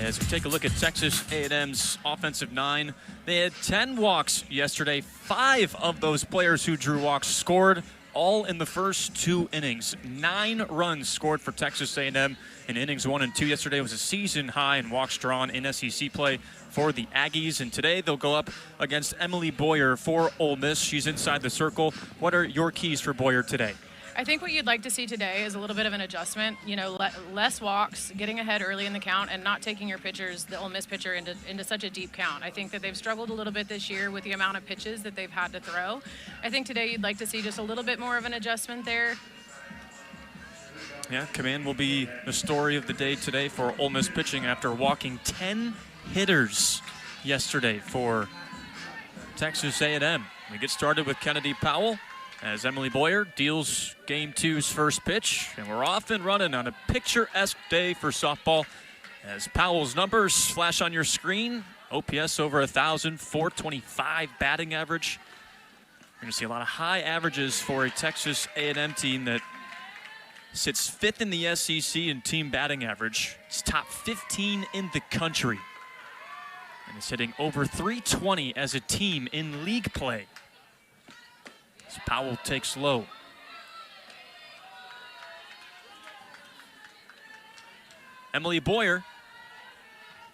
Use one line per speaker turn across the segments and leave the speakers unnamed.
As we take a look at Texas A&M's offensive nine, they had 10 walks yesterday. 5 of those players who drew walks scored, all in the first 2 innings. 9 runs scored for Texas A&M in innings 1 and 2 yesterday. It was a season high in walks drawn in SEC play for the Aggies. And today they'll go up against Emily Boyer for Ole Miss. She's inside the circle. What are your keys for Boyer today?
I think what you'd like to see today is a little bit of an adjustment. You know, less walks, getting ahead early in the count, and not taking your pitchers, the Ole Miss pitcher, into such a deep count. I think that they've struggled a little bit this year with the amount of pitches that they've had to throw. I think today you'd like to see just a little bit more of an adjustment there.
Yeah, command will be the story of the day today for Ole Miss pitching after walking 10 hitters yesterday for Texas A&M. We get started with Kennedy Powell as Emily Boyer deals Game 2's first pitch, and we're off and running on a picturesque day for softball as Powell's numbers flash on your screen. OPS over 1,000, 425 batting average. You're going to see a lot of high averages for a Texas A&M team that sits 5th in the SEC in team batting average. It's top 15 in the country. And is hitting over 320 as a team in league play. As Powell takes low. Emily Boyer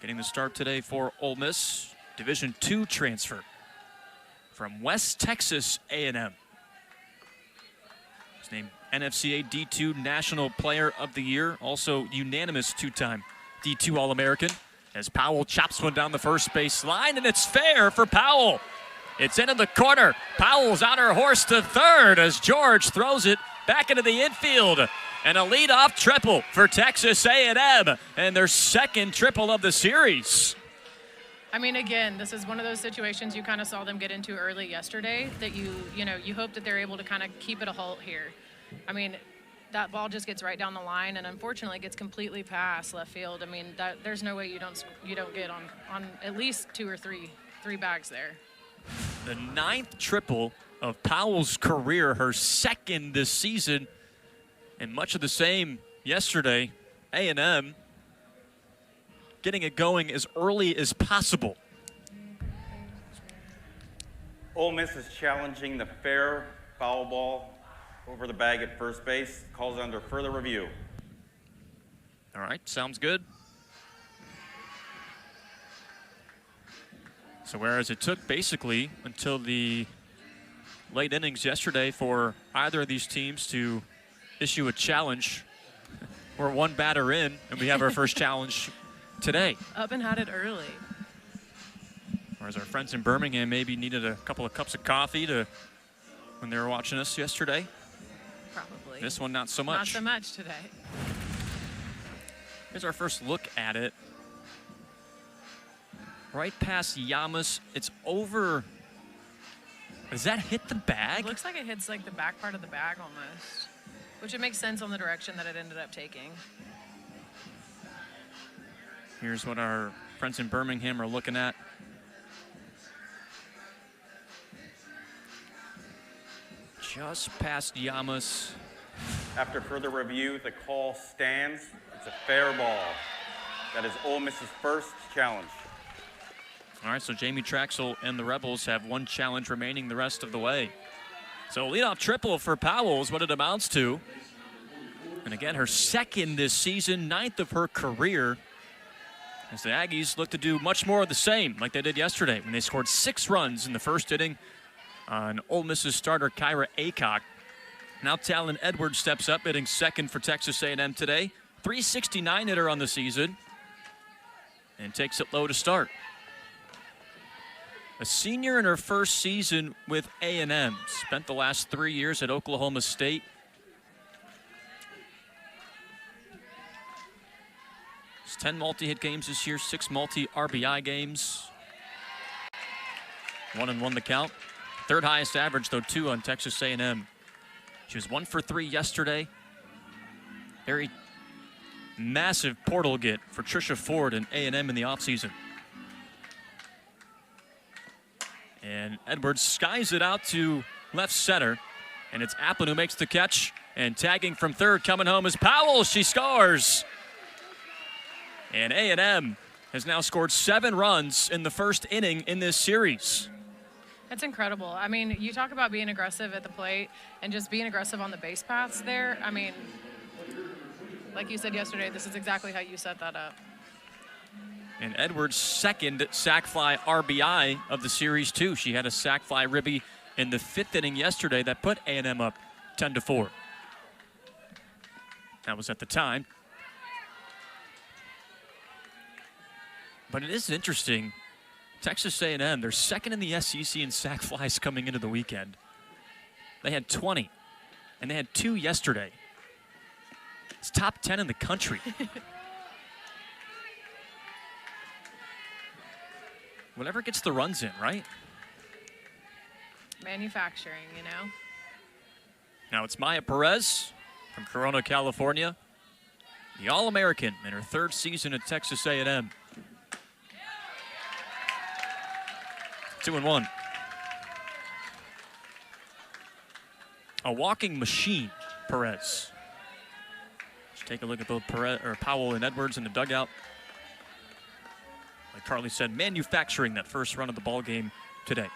getting the start today for Ole Miss. Division II transfer from West Texas A&M. His name NFCA D2 National Player of the Year. Also unanimous 2-time D2 All-American. As Powell chops one down the first base line, and it's fair for Powell. It's into the corner. Powell's on her horse to third as George throws it back into the infield. And a leadoff triple for Texas A&M, and their second triple of the series.
I mean, again, this is one of those situations you kind of saw them get into early yesterday that you hope that they're able to kind of keep it a halt here. I mean, that ball just gets right down the line, and unfortunately gets completely past left field. I mean, there's no way you don't get on at least 2 or 3 bags there.
The 9th triple of Powell's career, her second this season, and much of the same yesterday. A&M getting it going as early as possible.
Ole Miss is challenging the fair foul ball over the bag at first base. Calls under further review.
All right, sounds good. So whereas it took basically until the late innings yesterday for either of these teams to issue a challenge, we're 1 batter in, and we have our first challenge today.
Up and had it early.
Whereas our friends in Birmingham maybe needed a couple of cups of coffee when they were watching us yesterday.
Probably.
This one, not so much.
Not so much today.
Here's our first look at it. Right past Yamas. It's over. Does that hit the bag?
It looks like it hits like the back part of the bag almost, which it makes sense on the direction that it ended up taking.
Here's what our friends in Birmingham are looking at. Just past Yamas.
After further review, the call stands. It's a fair ball. That is Ole Miss's first challenge.
All right, so Jamie Traxel and the Rebels have 1 challenge remaining the rest of the way. So leadoff triple for Powell is what it amounts to. And again, her second this season, 9th of her career. As the Aggies look to do much more of the same like they did yesterday when they scored 6 runs in the first inning on Ole Miss's starter Kyra Aycock. Now Talon Edwards steps up, hitting second for Texas A&M today. .369 hitter on the season and takes it low to start. A senior in her first season with A&M. Spent the last 3 years at Oklahoma State. It's 10 multi-hit games this year, 6 multi-RBI games. 1-1 the count. Third highest average, though, 2 on Texas A&M. She was 1 for 3 yesterday. Very massive portal get for Trisha Ford and A&M in the offseason. And Edwards skies it out to left center. And it's Applin who makes the catch. And tagging from third, coming home is Powell. She scores. And A&M has now scored 7 runs in the first inning in this series.
That's incredible. I mean, you talk about being aggressive at the plate and just being aggressive on the base paths there. I mean, like you said yesterday, this is exactly how you set that up.
And Edwards' second sac fly RBI of the series, too. She had a sac fly ribby in the 5th inning yesterday that put A&M up 10-4. That was at the time. But it is interesting. Texas A&M, they're second in the SEC in sac flies coming into the weekend. They had 20, and they had 2 yesterday. It's top 10 in the country. Whatever gets the runs in, right?
Manufacturing, you know?
Now it's Maya Perez from Corona, California. The All-American in her 3rd season at Texas A&M. 2-1. A walking machine, Perez. Let's take a look at both Powell and Edwards in the dugout. Like Carly said, manufacturing that first run of the ball game today.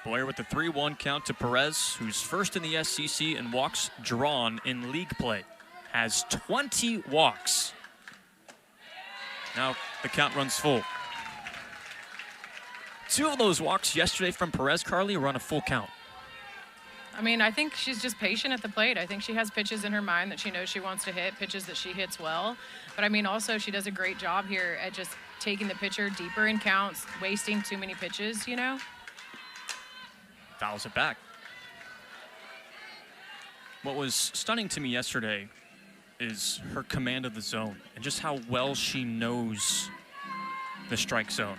Boyer with the 3-1 count to Perez, who's first in the SEC in walks drawn in league play. Has 20 walks. Now the count runs full. 2 of those walks yesterday from Perez, Carly, were on a full count.
I mean, I think she's just patient at the plate. I think she has pitches in her mind that she knows she wants to hit, pitches that she hits well. But I mean, also she does a great job here at just taking the pitcher deeper in counts, wasting too many pitches, you know?
Fouls it back. What was stunning to me yesterday is her command of the zone and just how well she knows the strike zone.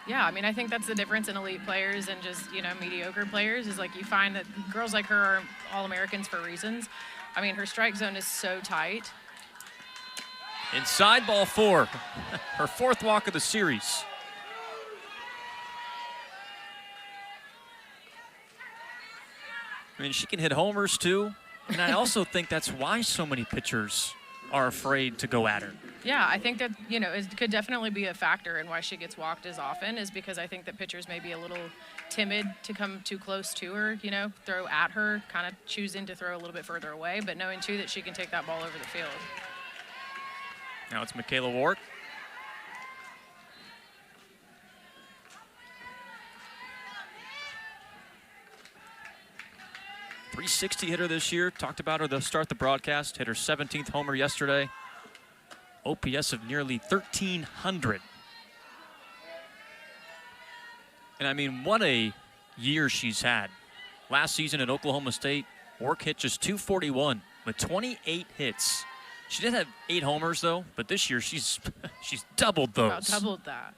Yeah, I mean, I think that's the difference in elite players and just, you know, mediocre players is like you find that girls like her are All-Americans for reasons. I mean, her strike zone is so tight.
Inside ball 4. Her 4th walk of the series. I mean, she can hit homers, too. And I also think that's why so many pitchers are afraid to go at her.
Yeah, I think that, you know, it could definitely be a factor in why she gets walked as often is because I think that pitchers may be a little timid to come too close to her, you know, throw at her, kind of choosing to throw a little bit further away, but knowing, too, that she can take that ball over the field.
Now it's Michaela Ward. .360 hitter this year. Talked about her to start the broadcast. Hit her 17th homer yesterday. OPS of nearly 1,300. And I mean, what a year she's had. Last season at Oklahoma State, Work hit just .241 with 28 hits. She did have 8 homers though, but this year she's doubled those.
About doubled that.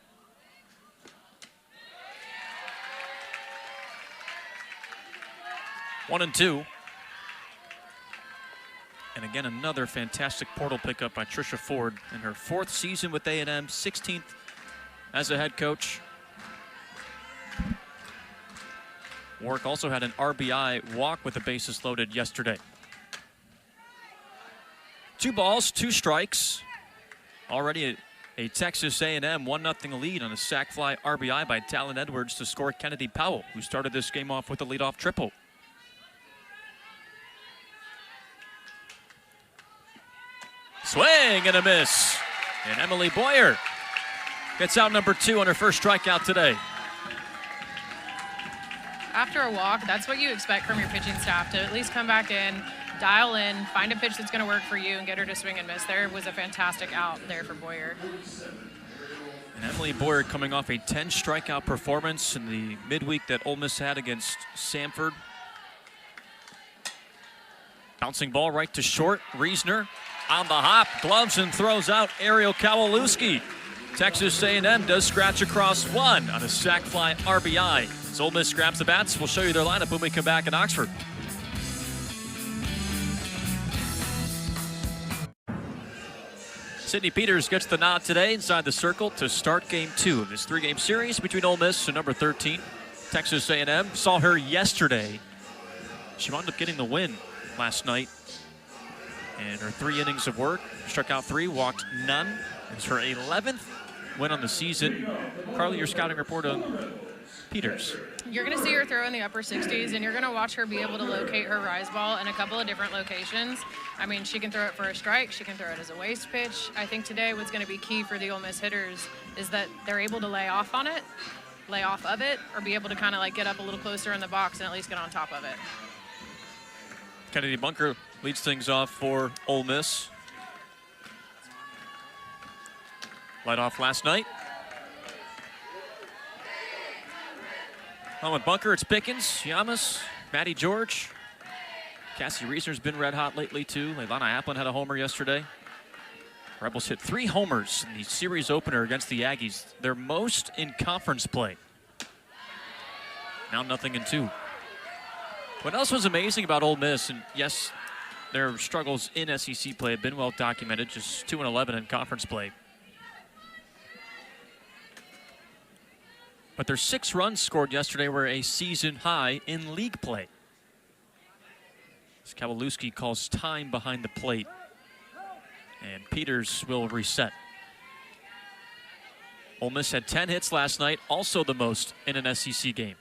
One and 2. And again, another fantastic portal pickup by Trisha Ford in her 4th season with A&M, 16th as a head coach. Warwick also had an RBI walk with the bases loaded yesterday. 2 balls, 2 strikes. Already a Texas A&M 1-0 lead on a sac fly RBI by Talon Edwards to score Kennedy Powell, who started this game off with a leadoff triple. Swing and a miss. And Emily Boyer gets out number 2 on her first strikeout today.
After a walk, that's what you expect from your pitching staff, to at least come back in, dial in, find a pitch that's going to work for you, and get her to swing and miss. There was a fantastic out there for Boyer.
And Emily Boyer coming off a 10 strikeout performance in the midweek that Ole Miss had against Samford. Bouncing ball right to short. Reisner on the hop, gloves and throws out Ariel Kowalewski. Texas A&M does scratch across 1 on a sac fly RBI. As Ole Miss grabs the bats, we'll show you their lineup when we come back in Oxford. Sydney Peters gets the nod today inside the circle to start game 2 of this 3-game series between Ole Miss and number 13, Texas A&M. Saw her yesterday. She wound up getting the win last night. And her 3 innings of work, struck out 3, walked none. It's her 11th win on the season. Carly, your scouting report on Peters.
You're going to see her throw in the upper 60s, and you're going to watch her be able to locate her rise ball in a couple of different locations. I mean, she can throw it for a strike. She can throw it as a waist pitch. I think today what's going to be key for the Ole Miss hitters is that they're able to lay off on it, lay off of it, or be able to kind of like get up a little closer in the box and at least get on top of it.
Kennedy Bunker leads things off for Ole Miss. Led off last night. On with Bunker, it's Pickens, Yamas, Maddie George. Cassie Reisner's been red hot lately too. Leilana Applin had a homer yesterday. Rebels hit 3 homers in the series opener against the Aggies, their most in conference play. Now 0-2. What else was amazing about Ole Miss, and yes, their struggles in SEC play have been well documented, just 2-11 in conference play. But their 6 runs scored yesterday were a season high in league play. As Kowalewski calls time behind the plate. And Peters will reset. Ole Miss had 10 hits last night, also the most in an SEC game.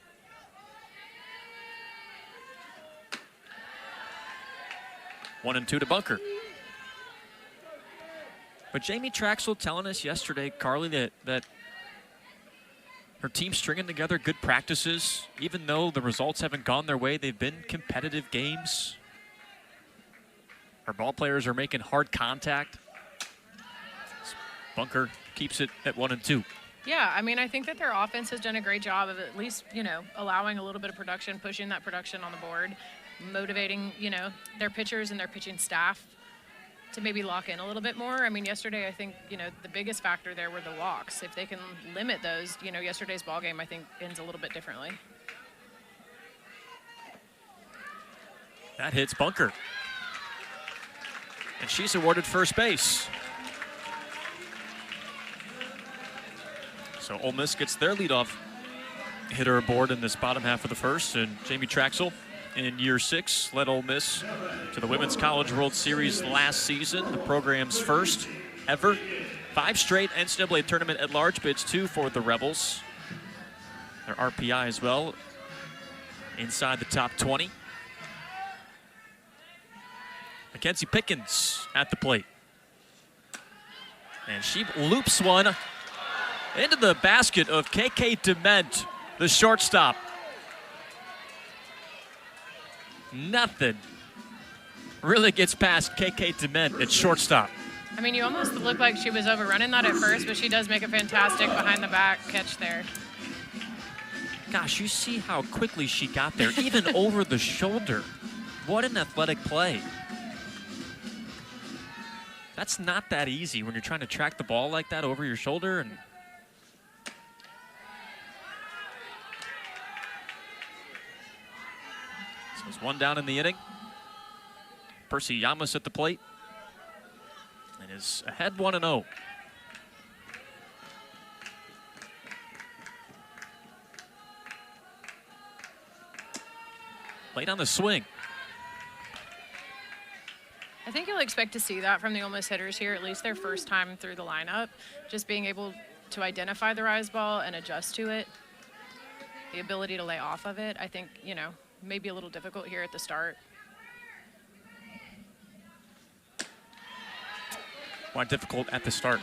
One and 2 to Bunker. But Jamie Traxel telling us yesterday, Carly, that her team's stringing together good practices. Even though the results haven't gone their way, they've been competitive games. Her ball players are making hard contact. Bunker keeps it at 1 and 2.
Yeah, I mean, I think that their offense has done a great job of at least, allowing a little bit of production, pushing that production on the board, motivating, their pitchers and their pitching staff to maybe lock in a little bit more. I mean, yesterday, I think, the biggest factor there were the walks. If they can limit those, yesterday's ball game, I think, ends a little bit differently.
That hits Bunker. And she's awarded first base. So Ole Miss gets their leadoff hitter aboard in this bottom half of the first, and Jamie Traxel in year 6 led Ole Miss to the Women's College World Series last season, the program's first ever. 5 straight NCAA tournament at large bids, 2 for the Rebels. Their RPI as well, inside the top 20. Mackenzie Pickens at the plate. And she loops one into the basket of KK Dement, the shortstop. Nothing really gets past KK Dement at shortstop.
I mean, you almost looked like she was overrunning that at first, but she does make a fantastic behind-the-back catch there.
Gosh, you see how quickly she got there, even over the shoulder. What an athletic play. That's not that easy when you're trying to track the ball like that over your shoulder. And so it's 1 down in the inning. Percy Yamas at the plate and is ahead 1-0. Late on the swing.
I think you'll expect to see that from the Ole Miss hitters here, at least their first time through the lineup. Just being able to identify the rise ball and adjust to it. The ability to lay off of it, I think, maybe a little difficult here at the start.
Why difficult at the start?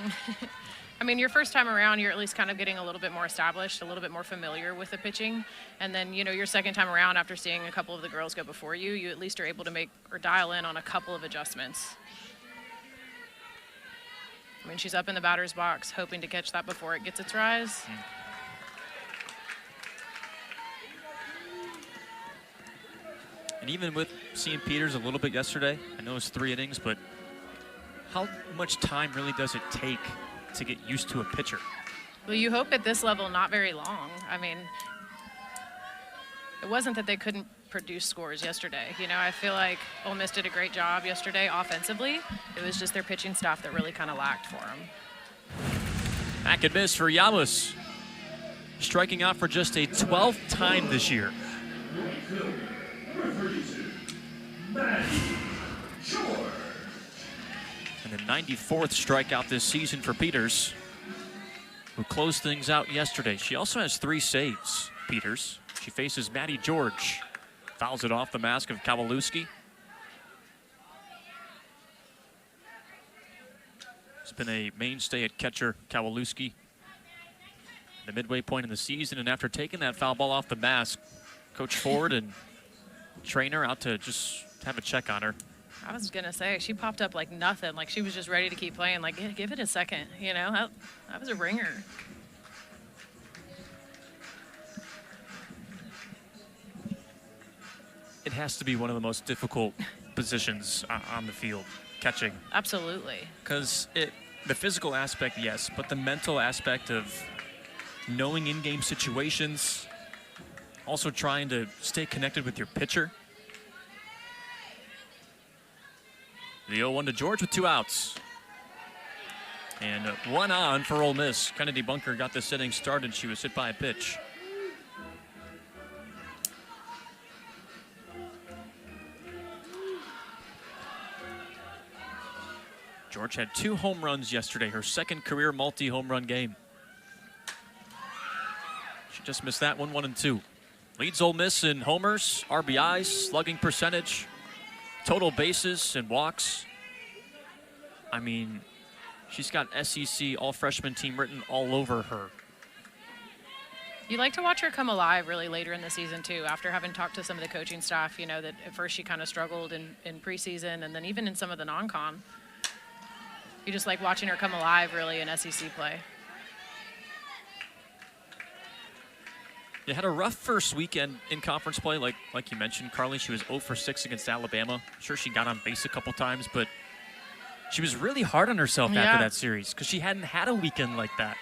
I mean, your first time around, you're at least kind of getting a little bit more established, a little bit more familiar with the pitching. And then, your second time around after seeing a couple of the girls go before you, you at least are able to make or dial in on a couple of adjustments. I mean, she's up in the batter's box, hoping to catch that before it gets its rise.
And even with seeing Peters a little bit yesterday, I know it's 3 innings, but how much time really does it take to get used to a pitcher?
Well, you hope at this level not very long. I mean, it wasn't that they couldn't produce scores yesterday. I feel like Ole Miss did a great job yesterday offensively. It was just their pitching staff that really kind of lacked for them.
Back and miss for Yamas. striking out for just a 12th time this year. And the 94th strikeout this season for Peters, who closed things out yesterday. She also has 3 saves, Peters. She faces Maddie George. Fouls it off the mask of Kowalewski. It's been a mainstay at catcher, Kowalewski, the midway point in the season. And after taking that foul ball off the mask, Coach Ford and trainer out to just have a check on her.
I was going to say, she popped up like nothing. Like she was just ready to keep playing. Like, give it a second, you know? That was a ringer.
It has to be one of the most difficult positions on the field, catching.
Absolutely.
Because the physical aspect, yes, but the mental aspect of knowing in-game situations, also trying to stay connected with your pitcher. The 0-1 to George with 2 outs. And 1 on for Ole Miss. Kennedy Bunker got this inning started. She was hit by a pitch. George had 2 home runs yesterday, her second career multi-home run game. She just missed that one, 1 and 2. Leads Ole Miss in homers, RBIs, slugging percentage, total bases and walks. I mean, she's got SEC all-freshman team written all over her.
You like to watch her come alive really later in the season, too, after having talked to some of the coaching staff, you know, that at first she kind of struggled in preseason and then even in some of the non-con. You just like watching her come alive, really, in SEC play.
You had a rough first weekend in conference play, like you mentioned, Carly. She was 0 for 6 against Alabama. Sure, she got on base a couple times, but she was really hard on herself after that series because she hadn't had a weekend like that.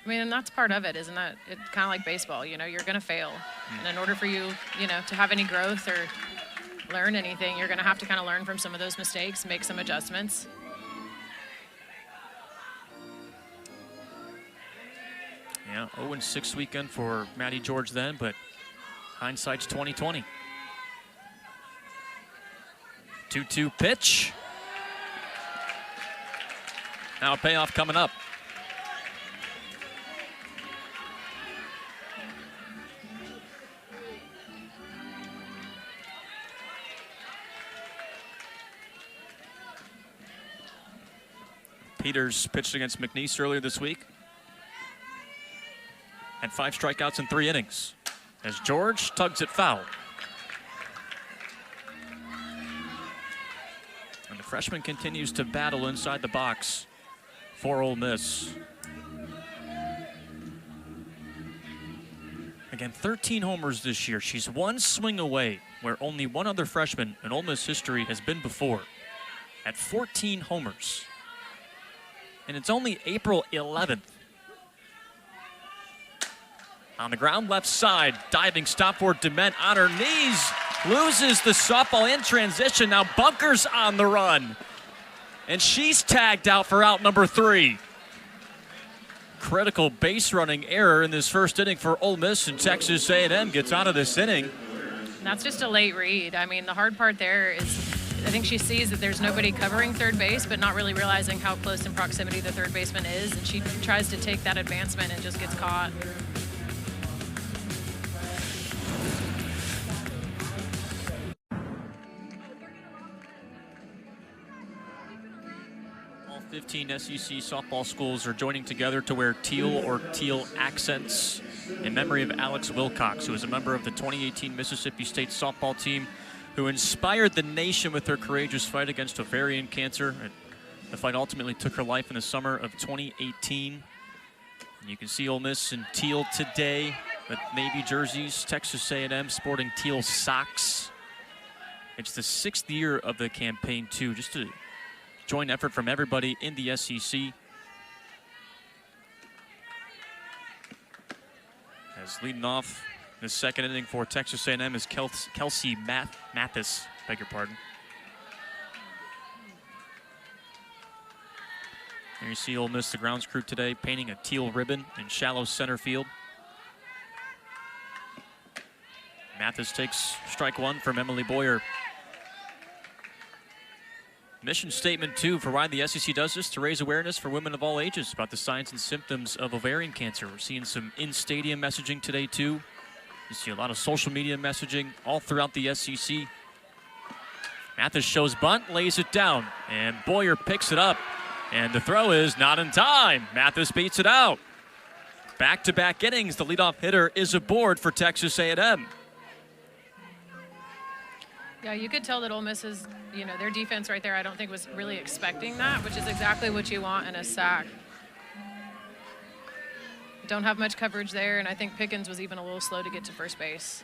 I mean, and that's part of it, isn't that? It's kind of like baseball, you know, you're going to fail. And in order for you, you know, to have any growth or learn anything, you're going to have to kind of learn from some of those mistakes, make some adjustments.
Yeah, 0-6 weekend for Maddie George then, but hindsight's 20/20. 2-2 pitch. Now a payoff coming up. Peters pitched against McNeese earlier this week. Had 5 strikeouts in 3 innings. As George tugs it foul. And the freshman continues to battle inside the box for Ole Miss. Again, 13 homers this year. She's 1 swing away where only one other freshman in Ole Miss history has been before at 14 homers. And it's only April 11th. On the ground, left side, diving stop for Dement on her knees. Loses the softball in transition. Now Bunker's on the run. And she's tagged out for out number 3. Critical base running error in this first inning for Ole Miss, and Texas A&M gets out of this inning.
That's just a late read. I mean, the hard part there is I think she sees that there's nobody covering third base, but not really realizing how close in proximity the third baseman is, and she tries to take that advancement and just gets caught.
All 15 SEC softball schools are joining together to wear teal or teal accents in memory of Alex Wilcox, who was a member of the 2018 Mississippi State softball team, who inspired the nation with her courageous fight against ovarian cancer. The fight ultimately took her life in the summer of 2018. And you can see Ole Miss in teal today with navy jerseys, Texas A&M sporting teal socks. It's the 6th year of the campaign, too, just a joint effort from everybody in the SEC. As leading off the second inning for Texas A&M is Kelsey Mathis, beg your pardon. Here you see Ole Miss, the grounds crew today, painting a teal ribbon in shallow center field. Mathis takes strike one from Emily Boyer. Mission statement, too, for why the SEC does this, to raise awareness for women of all ages about the signs and symptoms of ovarian cancer. We're seeing some in-stadium messaging today, too. You see a lot of social media messaging all throughout the SEC. Mathis shows bunt, lays it down, and Boyer picks it up. And the throw is not in time. Mathis beats it out. Back-to-back innings, the leadoff hitter is aboard for Texas A&M.
Yeah, you could tell that Ole Miss is, their defense right there, I don't think was really expecting that, which is exactly what you want in a sack. Don't have much coverage there, and I think Pickens was even a little slow to get to first base.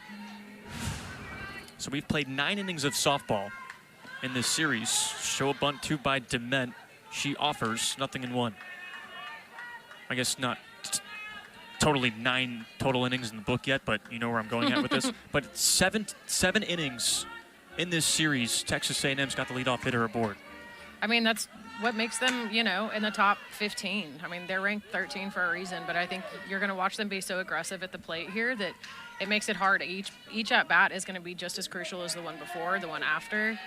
So we've played 9 innings of softball in this series. Show a bunt, 2 by Dement. She offers nothing in 1. I guess not totally 9 total innings in the book yet, but you know where I'm going at with this. But seven innings in this series, Texas A&M's got the leadoff hitter aboard.
I mean, that's what makes them, in the top 15. I mean, they're ranked 13 for a reason, but I think you're going to watch them be so aggressive at the plate here that it makes it hard. Each at-bat is going to be just as crucial as the one before, the one after.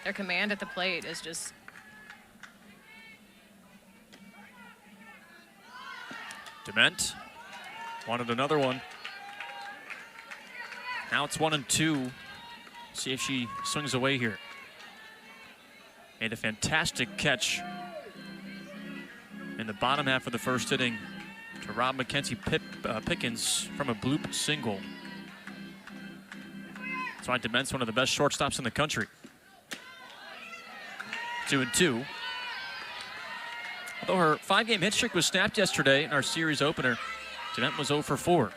Their command at the plate is just...
Dement wanted another one. Now it's 1-2. See if she swings away here. Made a fantastic catch in the bottom half of the first inning to rob Mackenzie Pickens from a bloop single. That's why Dement's one of the best shortstops in the country. 2-2. Although her 5-game hit streak was snapped yesterday in our series opener, Dement was 0 for 4.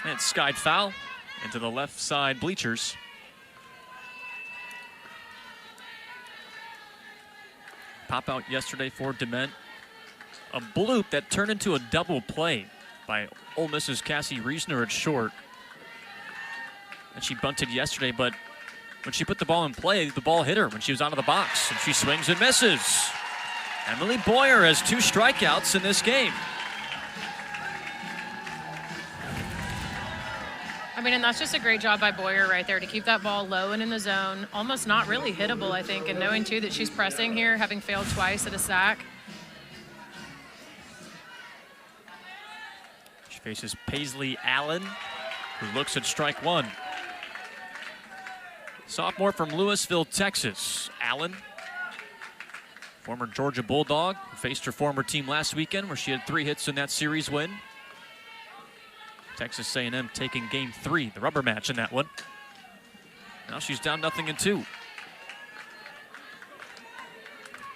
And it's skied foul into the left side bleachers. Pop out yesterday for Dement. A bloop that turned into a double play by Ole Miss's Cassie Reisner at short. And she bunted yesterday, but when she put the ball in play, the ball hit her when she was out of the box, and she swings and misses. Emily Boyer has 2 strikeouts in this game.
I mean, and that's just a great job by Boyer right there to keep that ball low and in the zone, almost not really hittable, I think, and knowing, too, that she's pressing here, having failed twice at a sack.
She faces Paisley Allen, who looks at strike 1. Sophomore from Louisville, Texas. Allen, former Georgia Bulldog, who faced her former team last weekend where she had 3 hits in that series win. Texas A&M taking game 3, the rubber match in that one. Now she's down 0-2.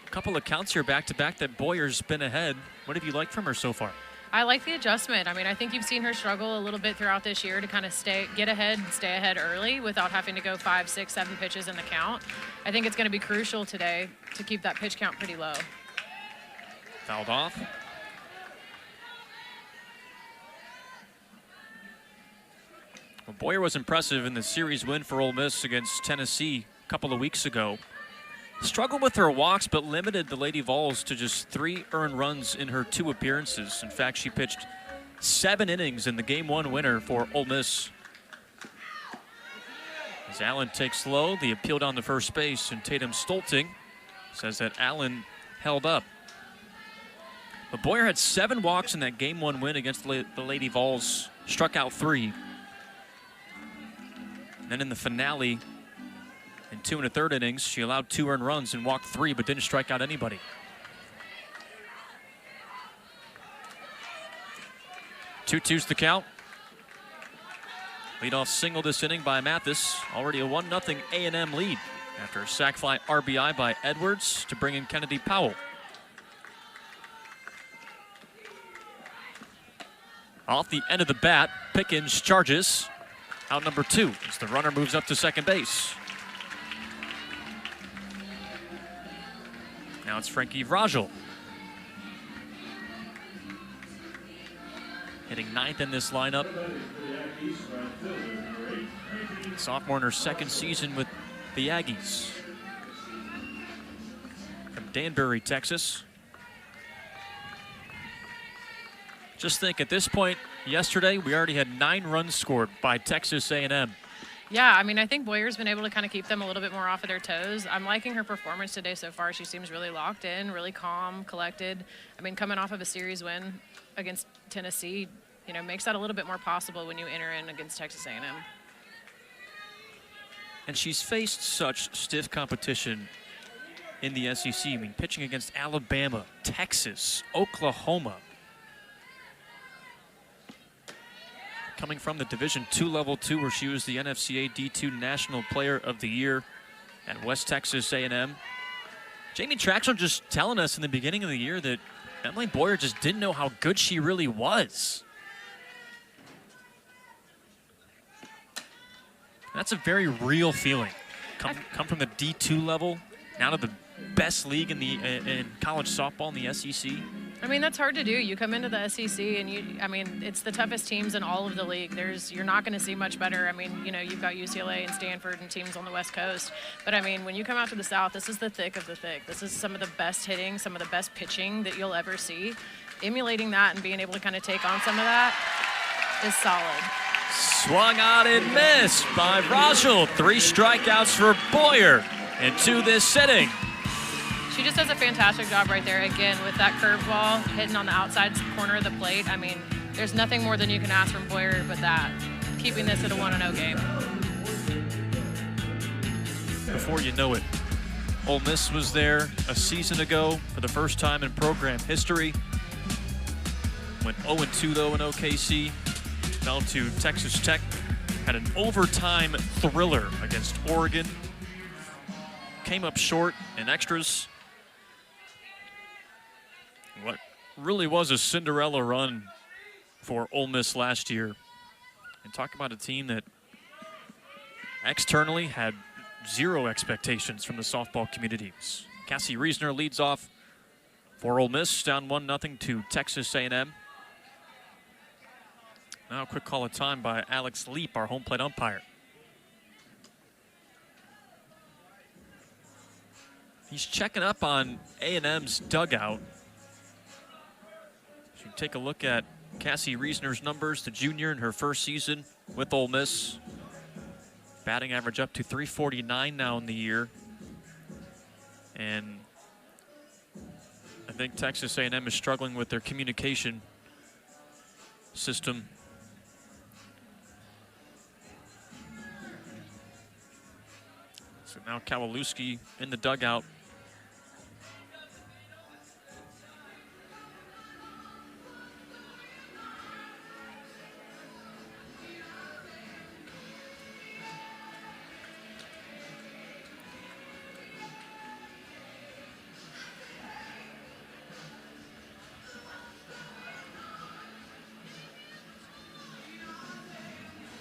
A couple of counts here back-to-back that Boyer's been ahead. What have you liked from her so far?
I like the adjustment. I mean, I think you've seen her struggle a little bit throughout this year to kind of get ahead and stay ahead early without having to go 5, 6, 7 pitches in the count. I think it's going to be crucial today to keep that pitch count pretty low.
Fouled off. Well, Boyer was impressive in the series win for Ole Miss against Tennessee a couple of weeks ago. Struggled with her walks, but limited the Lady Vols to just 3 earned runs in her 2 appearances. In fact, she pitched 7 innings in the Game 1 winner for Ole Miss. As Allen takes low, the appeal down to first base, and Tatum Stolting says that Allen held up. But Boyer had 7 walks in that Game 1 win against the Lady Vols, struck out 3. And then in the finale, in 2 1/3 innings, she allowed 2 earned runs and walked 3, but didn't strike out anybody. 2-2's the count. Leadoff single this inning by Mathis. Already a 1-0 A&M lead after a sac fly RBI by Edwards to bring in Kennedy Powell. Off the end of the bat, Pickens charges. Out number 2 as the runner moves up to second base. Now it's Frankie Vrajel. hitting 9th in this lineup. Sophomore in her 2nd season with the Aggies. From Danbury, Texas. Just think, at this point yesterday, we already had 9 runs scored by Texas A&M.
Yeah, I mean, I think Boyer's been able to kind of keep them a little bit more off of their toes. I'm liking her performance today so far. She seems really locked in, really calm, collected. I mean, coming off of a series win against Tennessee, you know, makes that a little bit more possible when you enter in against Texas A&M.
And she's faced such stiff competition in the SEC. I mean, pitching against Alabama, Texas, Oklahoma. Coming from the Division II Level 2, where she was the NFCA D2 National Player of the Year at West Texas A&M. Jamie Traxler just telling us in the beginning of the year that Emily Boyer just didn't know how good she really was. That's a very real feeling. Come from the D2 level, now to the best league in college softball in the SEC.
I mean, that's hard to do. You come into the SEC and I mean, it's the toughest teams in all of the league. You're not going to see much better. I mean, you know, you've got UCLA and Stanford and teams on the West Coast. But I mean, when you come out to the South, this is the thick of the thick. This is some of the best hitting, some of the best pitching that you'll ever see. Emulating that and being able to kind of take on some of that is solid.
Swung on and missed by Rajal. 3 strikeouts for Boyer into this sitting.
She just does a fantastic job right there, again, with that curveball hitting on the outside corner of the plate. I mean, there's nothing more than you can ask from Boyer but that, keeping this at a 1-0 game.
Before you know it, Ole Miss was there a season ago for the first time in program history. Went 0-2, though, in OKC. Fell to Texas Tech. Had an overtime thriller against Oregon. Came up short in extras. What really was a Cinderella run for Ole Miss last year. And talk about a team that externally had 0 expectations from the softball communities. Cassie Reisner leads off for Ole Miss, down 1-0 to Texas A&M. Now a quick call of time by Alex Leap, our home plate umpire. He's checking up on A&M's dugout. If you take a look at Cassie Reisner's numbers, the junior in her first season with Ole Miss. Batting average up to .349 now in the year. And I think Texas A&M is struggling with their communication system. So now Kowalewski in the dugout.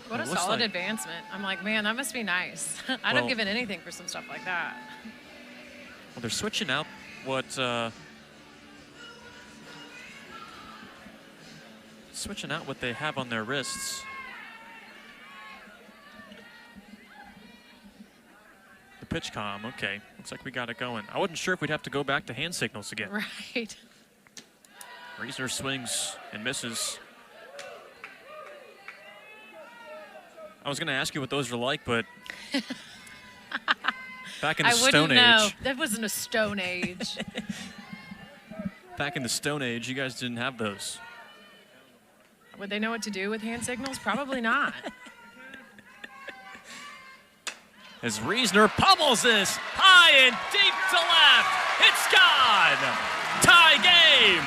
What a solid advancement. I'm like, man, that must be nice. I'd have given anything for some stuff like that.
Well, they're switching out what they have on their wrists. The pitch comm, okay. Looks like we got it going. I wasn't sure if we'd have to go back to hand signals again.
Right.
Reisner swings and misses. I was going to ask you what those are like, but back in the Stone Age.
That wasn't a Stone Age.
Back in the Stone Age, you guys didn't have those.
Would they know what to do with hand signals? Probably not.
As Reisner pummels this high and deep to left. It's gone. Tie game.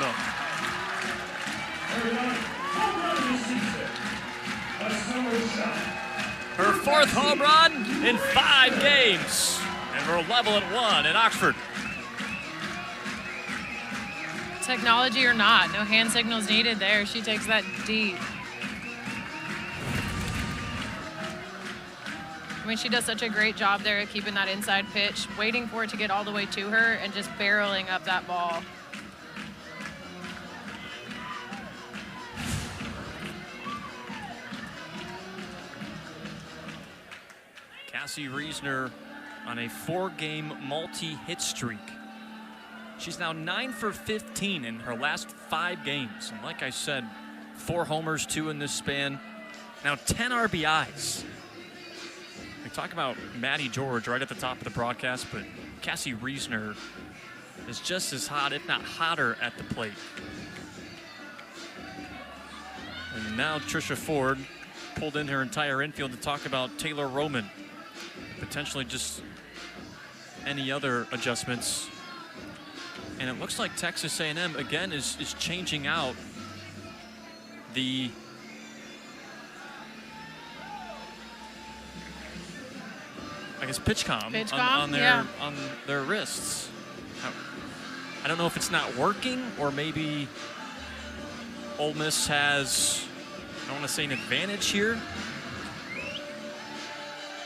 Her 4th home run in 5 games. And we're level at 1 in Oxford.
Technology or not, no hand signals needed there. She takes that deep. I mean, she does such a great job there at keeping that inside pitch, waiting for it to get all the way to her and just barreling up that ball.
Cassie Reisner on a 4-game multi-hit streak. She's now 9 for 15 in her last 5 games. And like I said, 4 homers, 2 in this span. Now 10 RBIs. We talk about Maddie George right at the top of the broadcast, but Cassie Reisner is just as hot, if not hotter, at the plate. And now Trisha Ford pulled in her entire infield to talk about Taylor Roman. Potentially just any other adjustments. And it looks like Texas A&M, again, is changing out the pitch comm on their wrists. I don't know if it's not working or maybe Ole Miss has, I don't want to say an advantage here.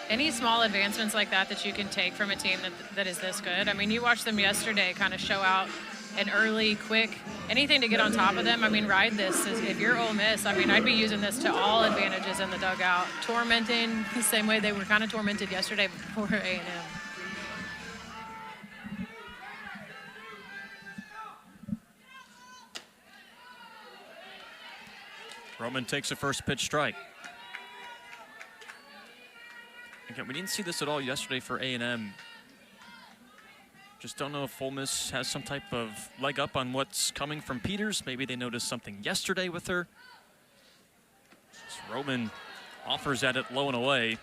Any small advancements like that you can take from a team that is this good. I mean, you watched them yesterday kind of show out an early, quick, anything to get on top of them. I mean, ride this. If you're Ole Miss, I mean, I'd be using this to all advantages in the dugout. Tormenting the same way they were kind of tormented yesterday before A&M.
Roman takes a first pitch strike. Again, we didn't see this at all yesterday for A&M. Just don't know if Ole Miss has some type of leg up on what's coming from Peters. Maybe they noticed something yesterday with her. So Roman offers at it low and away.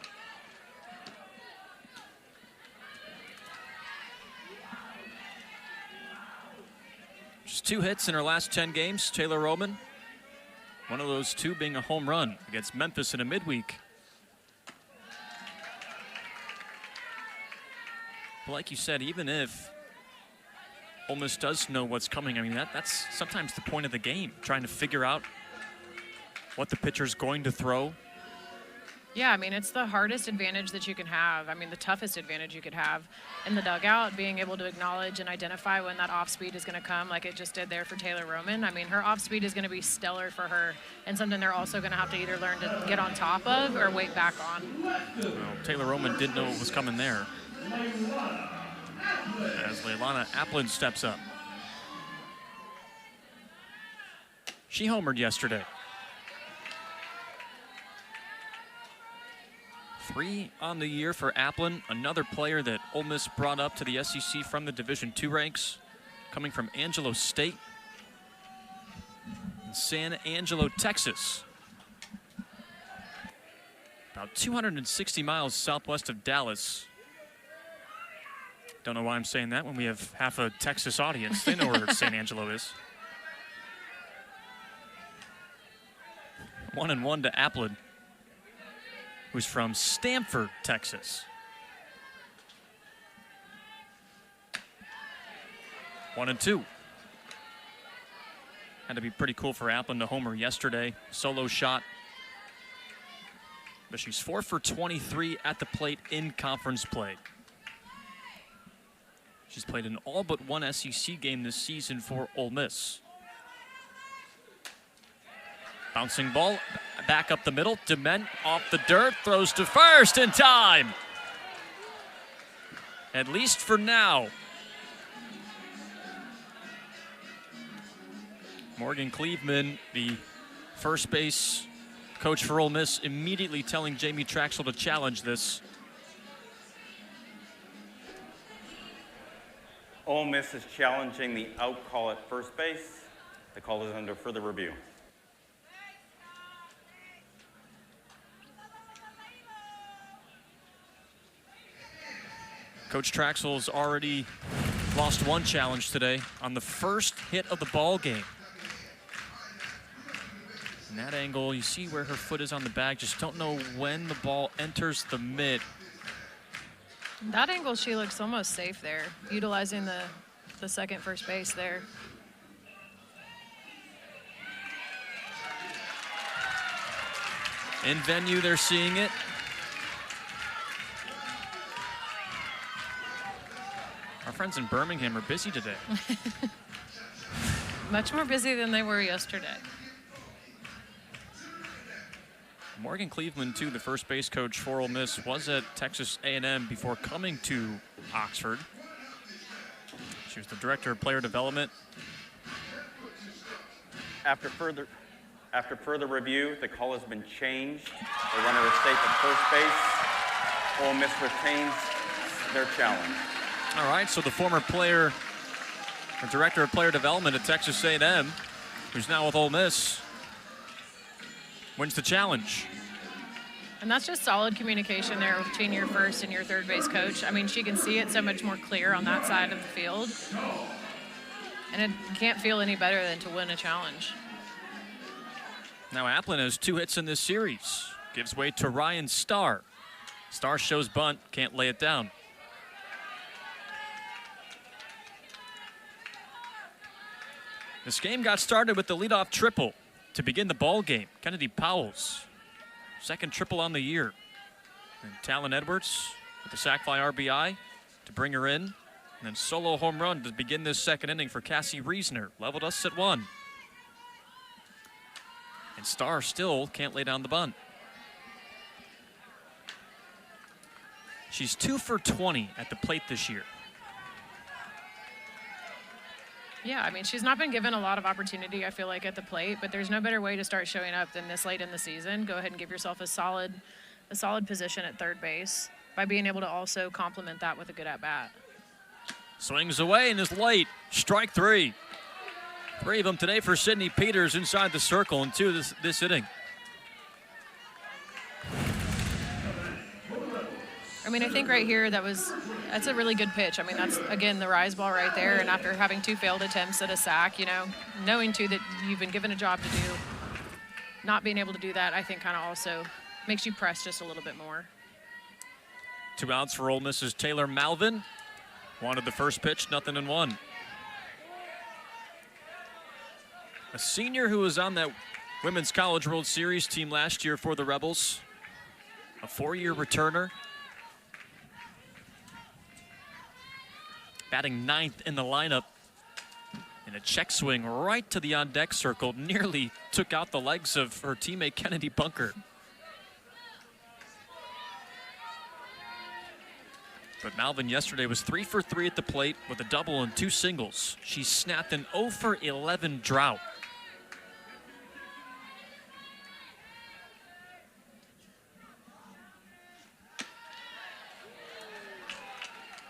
Just 2 hits in her last 10 games, Taylor Roman. One of those 2 being a home run against Memphis in a midweek. But like you said, even if Ole Miss does know what's coming, I mean, that's sometimes the point of the game, trying to figure out what the pitcher's going to throw.
Yeah, I mean, it's the hardest advantage that you can have. I mean, the toughest advantage you could have in the dugout, being able to acknowledge and identify when that off speed is going to come, like it just did there for Taylor Roman. I mean, her off speed is going to be stellar for her, and something they're also going to have to either learn to get on top of or wait back on.
Well, Taylor Roman didn't know what was coming there. As Leilana Applin steps up. She homered yesterday. 3 on the year for Applin, another player that Ole Miss brought up to the SEC from the Division II ranks, coming from Angelo State in San Angelo, Texas. About 260 miles southwest of Dallas. Don't know why I'm saying that when we have half a Texas audience. They know where San Angelo is. 1-1 to Applin, who's from Stamford, Texas. 1-2. Had to be pretty cool for Applin to homer yesterday. Solo shot. But she's 4 for 23 at the plate in conference play. She's played in all but 1 SEC game this season for Ole Miss. Bouncing ball back up the middle. Dement off the dirt, throws to first in time. At least for now. Morgan Cleveman, the first base coach for Ole Miss, immediately telling Jamie Traxel to challenge this.
Ole Miss is challenging the out call at first base. The call is under further review.
Coach Traxel's already lost 1 challenge today on the first hit of the ball game. In that angle, you see where her foot is on the bag. Just don't know when the ball enters the mitt.
That angle, she looks almost safe there, utilizing the second first base there.
In venue, they're seeing it. Our friends in Birmingham are busy today.
Much more busy than they were yesterday.
Morgan Cleveland, too, the first base coach for Ole Miss, was at Texas A&M before coming to Oxford. She was the director of player development.
After further review, the call has been changed. The runner is safe at first base. Ole Miss retains their challenge.
All right, so the former player, or director of player development at Texas A&M, who's now with Ole Miss, wins the challenge.
And that's just solid communication there between your first and your third base coach. I mean, she can see it so much more clear on that side of the field. And it can't feel any better than to win a challenge.
Now Applin has 2 hits in this series. Gives way to Ryan Starr. Starr shows bunt, can't lay it down. This game got started with the leadoff triple to begin the ball game. Kennedy Powell's second triple on the year. And Talon Edwards with the sac fly RBI to bring her in. And then solo home run to begin this second inning for Cassie Reisner. Leveled us at 1. And Starr still can't lay down the bunt. She's 2 for 20 at the plate this year.
Yeah, I mean, she's not been given a lot of opportunity, I feel like, at the plate, but there's no better way to start showing up than this late in the season. Go ahead and give yourself a solid position at third base by being able to also complement that with a good at-bat.
Swings away and is late. Strike 3. 3 of them today for Sydney Peters inside the circle, and 2 this inning.
I mean, I think right here that's a really good pitch. I mean, that's, again, the rise ball right there. And after having 2 failed attempts at a sack, you know, knowing, too, that you've been given a job to do, not being able to do that, I think kind of also makes you press just a little bit more.
2 outs for Ole Miss's Taylor Malvin. Wanted the first pitch, 0-1. A senior who was on that Women's College World Series team last year for the Rebels. A 4-year returner. Batting 9th in the lineup. And a check swing right to the on-deck circle. Nearly took out the legs of her teammate Kennedy Bunker. But Malvin yesterday was 3 for 3 at the plate with a double and 2 singles. She snapped an 0 for 11 drought.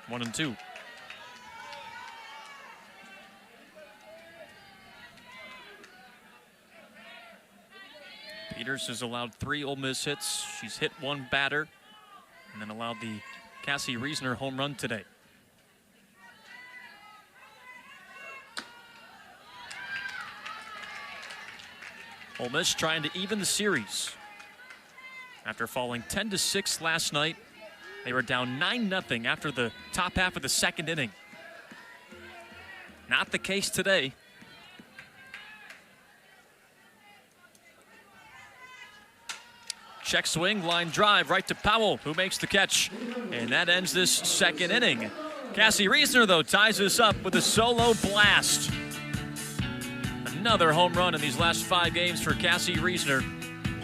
One and 2. Peters has allowed 3 Ole Miss hits. She's hit 1 batter and then allowed the Cassie Reisner home run today. Ole Miss trying to even the series. After falling 10-6 last night, they were down 9-0 after the top half of the second inning. Not the case today. Check swing, line drive, right to Powell, who makes the catch. And that ends this second inning. Cassie Reisner, though, ties this up with a solo blast. Another home run in these last 5 games for Cassie Reisner.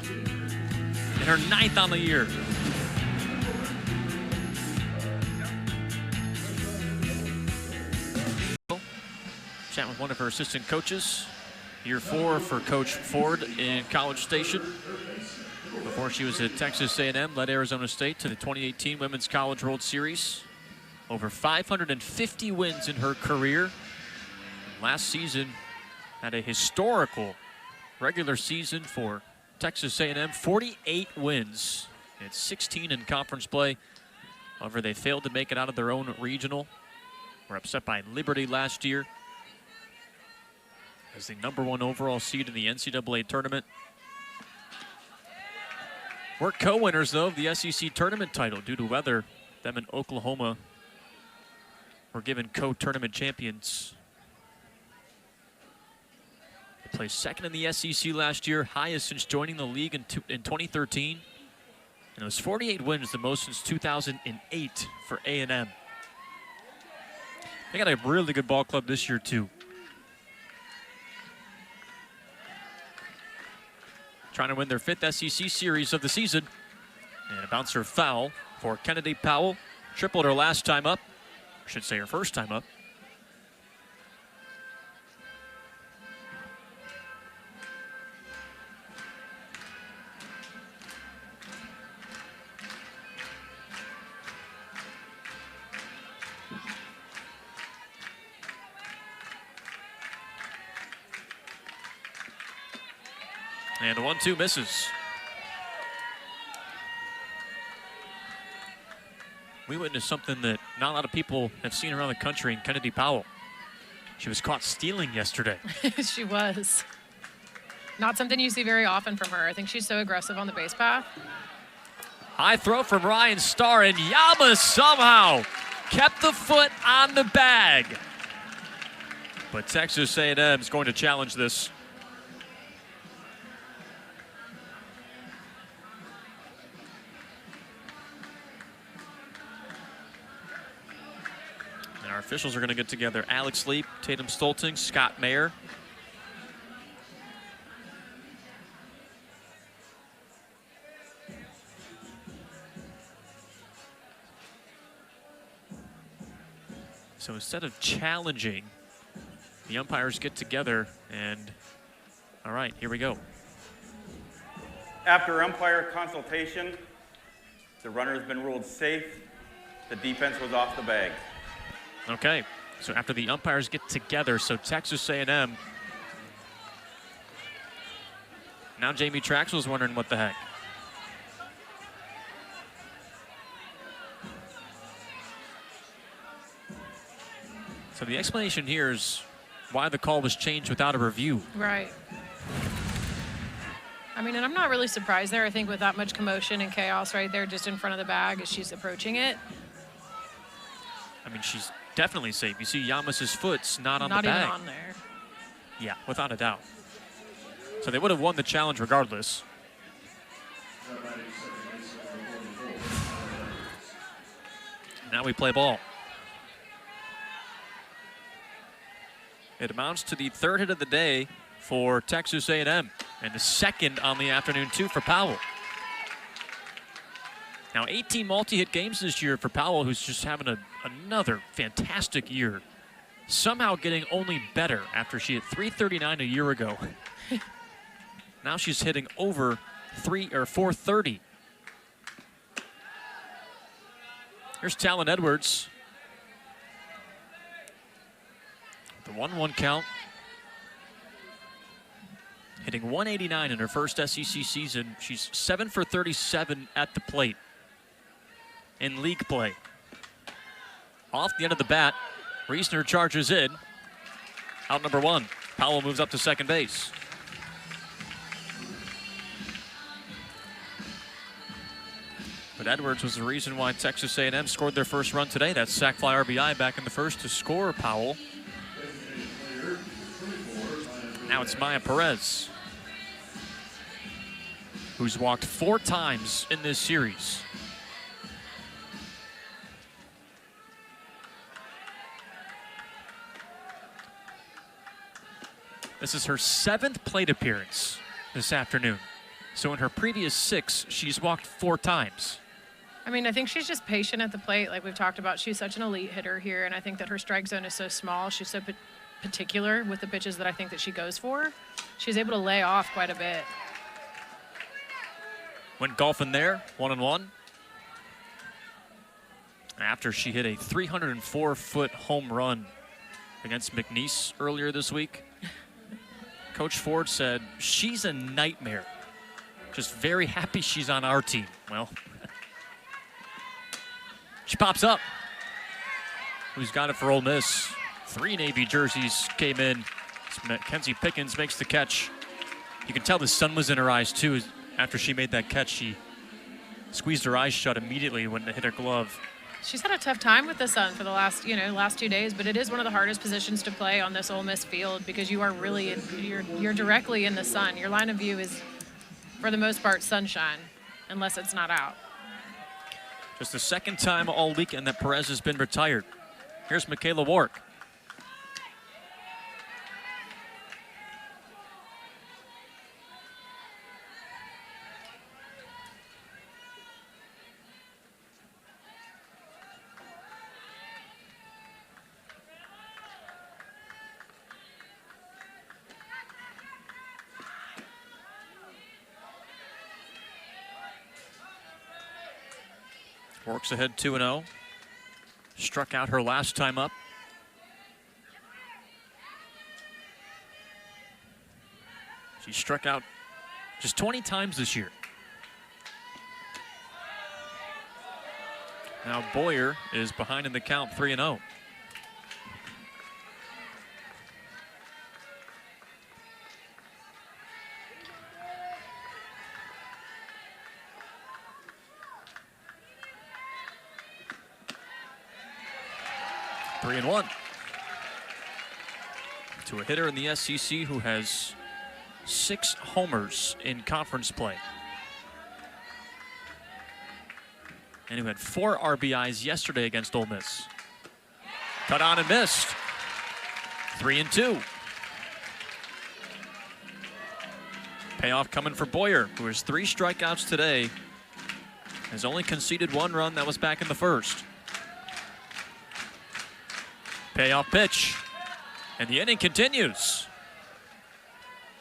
And her 9th on the year. Chat with one of her assistant coaches. Year 4 for Coach Ford in College Station. Before she was at Texas A&M, led Arizona State to the 2018 Women's College World Series. Over 550 wins in her career. Last season, had a historical regular season for Texas A&M, 48 wins and 16 in conference play. However, they failed to make it out of their own regional. Were upset by Liberty last year as the #1 overall seed in the NCAA tournament. We're co-winners, though, of the SEC tournament title due to weather. Them and Oklahoma were given co-tournament champions. They placed second in the SEC last year, highest since joining the league in 2013. And it was 48 wins, the most since 2008 for A&M. They got a really good ball club this year, too. trying to win their 5th SEC series of the season. And a bouncer foul for Kennedy Powell. Tripled her last time up. I should say her first time up. And a 1-2 misses. We witnessed something that not a lot of people have seen around the country in Kennedy Powell. She was caught stealing yesterday.
She was. Not something you see very often from her. I think she's so aggressive on the base path.
High throw from Ryan Starr, and Yama somehow kept the foot on the bag. But Texas A&M is going to challenge this. Our officials are going to get together. Alex Leap, Tatum Stolting, Scott Mayer. So instead of challenging, the umpires get together and, all right, here we go.
After umpire consultation, the runner has been ruled safe. The defense was off the bag.
Okay, so after the umpires get together, so Texas A&M. Now Jamie Traxel's wondering what the heck. So the explanation here is why the call was changed without a review.
Right. I mean, and I'm not really surprised there. I think with that much commotion and chaos right there just in front of the bag as she's approaching it.
I mean, she's definitely safe. You see Yamas's foot's not on the bag.
Not even on there.
Yeah, without a doubt. So they would have won the challenge regardless. Now we play ball. It amounts to the 3rd hit of the day for Texas A&M and the 2nd on the afternoon too for Powell. Now 18 multi-hit games this year for Powell, who's just having another fantastic year. Somehow getting only better after she hit .339 a year ago. Now she's hitting over 430. Here's Talon Edwards. The 1-1 count. Hitting .189 in her first SEC season. She's 7 for 37 at the plate in league play. Off the end of the bat, Reisner charges in. Out number 1. Powell moves up to second base. But Edwards was the reason why Texas A&M scored their first run today. That sac fly RBI back in the first to score Powell. Now it's Maya Perez, who's walked 4 times in this series. This is her 7th plate appearance this afternoon. So in her previous 6, she's walked 4 times.
I mean, I think she's just patient at the plate. Like we've talked about, she's such an elite hitter here, and I think that her strike zone is so small. She's so particular with the pitches that I think that she goes for. She's able to lay off quite a bit.
Went golfing there, 1-1. After she hit a 304-foot home run against McNeese earlier this week. Coach Ford said, she's a nightmare. Just very happy she's on our team. Well, she pops up. Who's got it for Ole Miss? 3 Navy jerseys came in. Kenzie Pickens makes the catch. You can tell the sun was in her eyes, too. After she made that catch, she squeezed her eyes shut immediately when it hit her glove.
She's had a tough time with the sun for the last 2 days, but it is one of the hardest positions to play on this Ole Miss field because you are really, you're directly in the sun. Your line of view is, for the most part, sunshine, unless it's not out.
Just the 2nd time all weekend that Perez has been retired. Here's Michaela Wark. Works ahead 2-0. Struck out her last time up. She struck out just 20 times this year. Now Boyer is behind in the count, 3-0. Three and one to a hitter in the SEC who has 6 homers in conference play. And who had 4 RBIs yesterday against Ole Miss. Cut on and missed. 3-2. Payoff coming for Boyer, who has 3 strikeouts today. Has only conceded 1 run. That was back in the first. Payoff pitch. And the inning continues.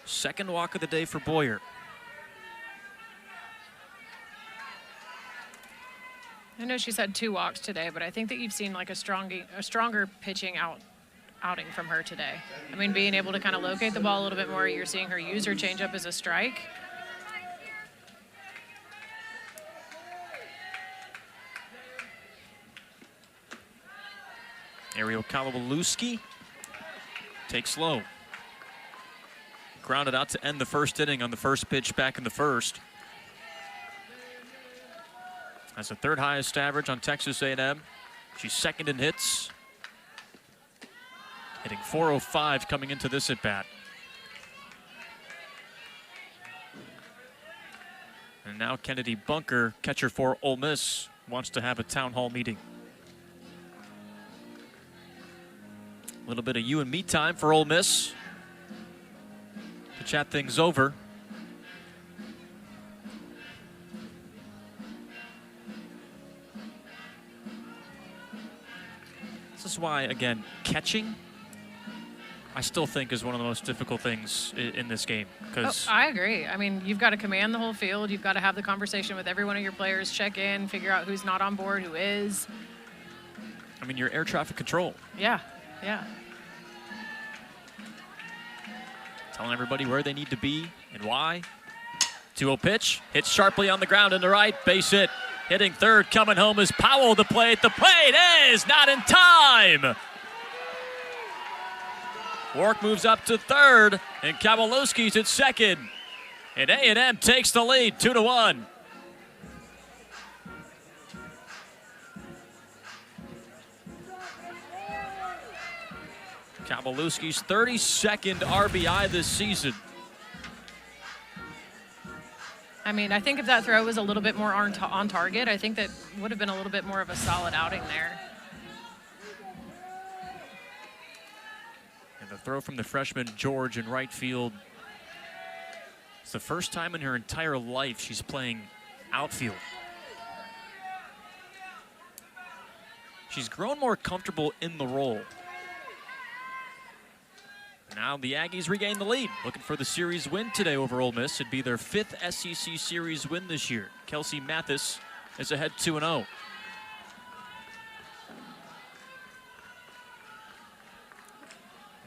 Second walk of the day for Boyer.
I know she's had 2 walks today, but I think that you've seen like a stronger pitching outing from her today. I mean, being able to kind of locate the ball a little bit more. You're seeing her use her changeup as a strike.
Ariel Kowalewski takes low. Grounded out to end the first inning on the first pitch back in the first. That's the 3rd highest average on Texas A&M. She's 2nd in hits. Hitting .405 coming into this at-bat. And now Kennedy Bunker, catcher for Ole Miss, wants to have a town hall meeting. A little bit of you and me time for Ole Miss to chat things over. This is why, again, catching, I still think is one of the most difficult things in this game. Because
I agree. I mean, you've got to command the whole field. You've got to have the conversation with every one of your players, check in, figure out who's not on board, who is.
I mean, you're air traffic control.
Yeah, yeah.
Telling everybody where they need to be and why. 2-0 pitch, hits sharply on the ground into right, base hit. Hitting third, coming home is Powell to play at the plate. Is not in time. Wark moves up to third, and Kowalewski's at second. And A&M takes the lead, 2-1. Kowalewski's 32nd RBI this season.
I mean, I think if that throw was a little bit more on target, I think that would have been a little bit more of a solid outing there.
And the throw from the freshman George in right field. It's the first time in her entire life she's playing outfield. She's grown more comfortable in the role. Now the Aggies regain the lead, looking for the series win today over Ole Miss. It'd be their 5th SEC series win this year. Kelsey Mathis is ahead 2-0.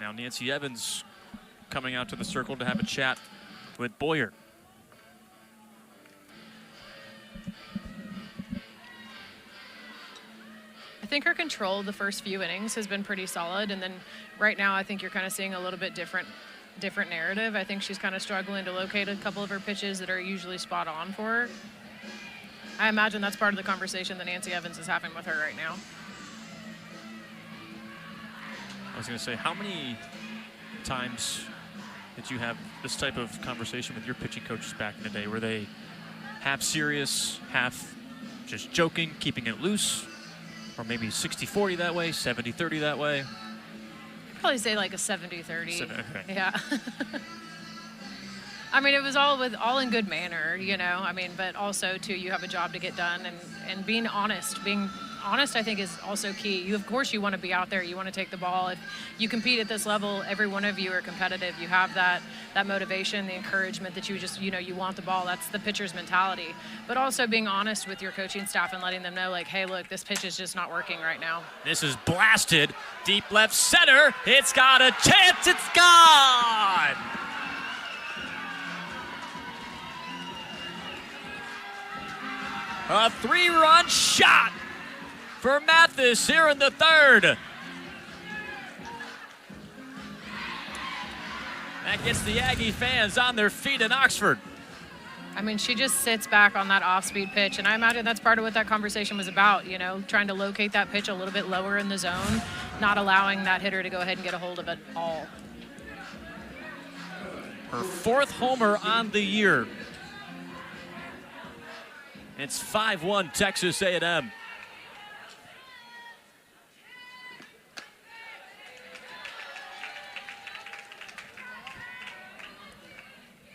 Now Nancy Evans coming out to the circle to have a chat with Boyer.
I think her control of the first few innings has been pretty solid, and then right now I think you're kind of seeing a little bit different narrative. I think she's kind of struggling to locate a couple of her pitches that are usually spot on for her. I imagine that's part of the conversation that Nancy Evans is having with her right now.
I was going to say, how many times did you have this type of conversation with your pitching coaches back in the day? Were they half serious, half just joking, keeping it loose? Or maybe 60-40 that way, 70-30 that way?
I'd probably say like a 70-30.
Okay.
Yeah. I mean, it was all in good manner, you know. I mean, but also too, you have a job to get done, and being honest honest, I think, is also key. You, of course, you want to be out there. You want to take the ball. If you compete at this level, every one of you are competitive. You have that motivation, the encouragement that you just, you want the ball. That's the pitcher's mentality. But also being honest with your coaching staff and letting them know, like, hey, look, this pitch is just not working right now.
This is blasted. Deep left center. It's got a chance. It's gone. A 3-run shot for Mathis here in the third. That gets the Aggie fans on their feet in Oxford.
I mean, she just sits back on that off-speed pitch, and I imagine that's part of what that conversation was about, trying to locate that pitch a little bit lower in the zone, not allowing that hitter to go ahead and get a hold of it all.
Her 4th homer on the year. It's 5-1 Texas A&M.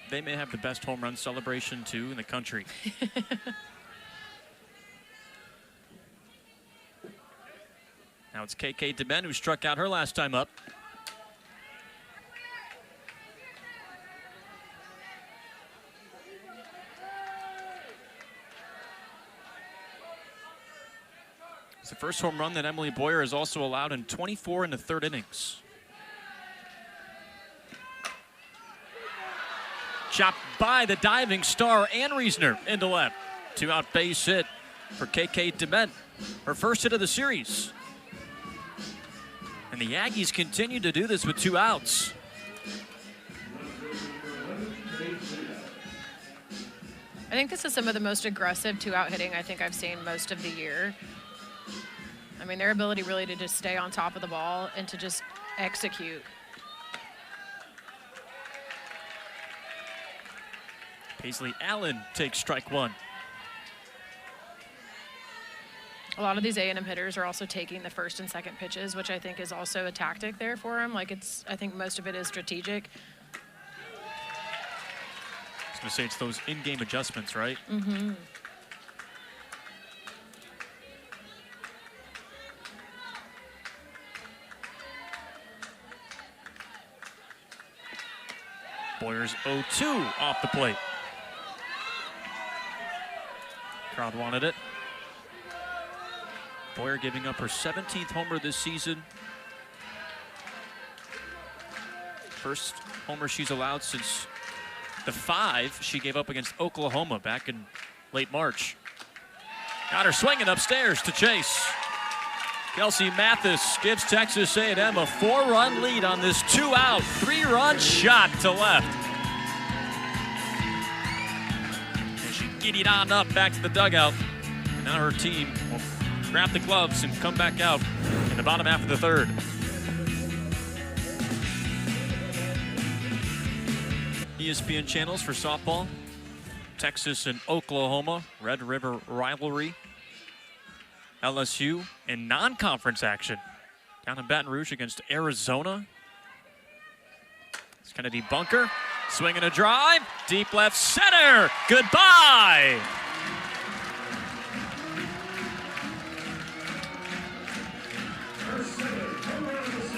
They may have the best home run celebration, too, in the country. Now it's KK DeBen, who struck out her last time up. It's the first home run that Emily Boyer has also allowed in 24 in the 3rd innings. Chopped by the diving star Ann Riesner into left. 2-out base hit for KK DeBent, her first hit of the series. And the Aggies continue to do this with 2 outs.
I think this is some of the most aggressive 2-out hitting I think I've seen most of the year. I mean, their ability really to just stay on top of the ball and to just execute.
Paisley Allen takes strike 1.
A lot of these A&M hitters are also taking the first and second pitches, which I think is also a tactic there for them. Like, I think most of it is strategic.
I was going to say, it's those in-game adjustments, right?
Mm-hmm.
Boyer's 0-2 off the plate. Crowd wanted it. Boyer giving up her 17th homer this season. First homer she's allowed since the 5 she gave up against Oklahoma back in late March. Got her swinging upstairs to chase. Kelsey Mathis gives Texas A&M a 4-run lead on this 2-out, 3-run shot to left. And she giddied on up back to the dugout. And now her team will grab the gloves and come back out in the bottom half of the 3rd. ESPN channels for softball. Texas and Oklahoma, Red River rivalry. LSU in non-conference action down in Baton Rouge against Arizona. It's Kennedy bunker, swinging a drive, deep left center, goodbye.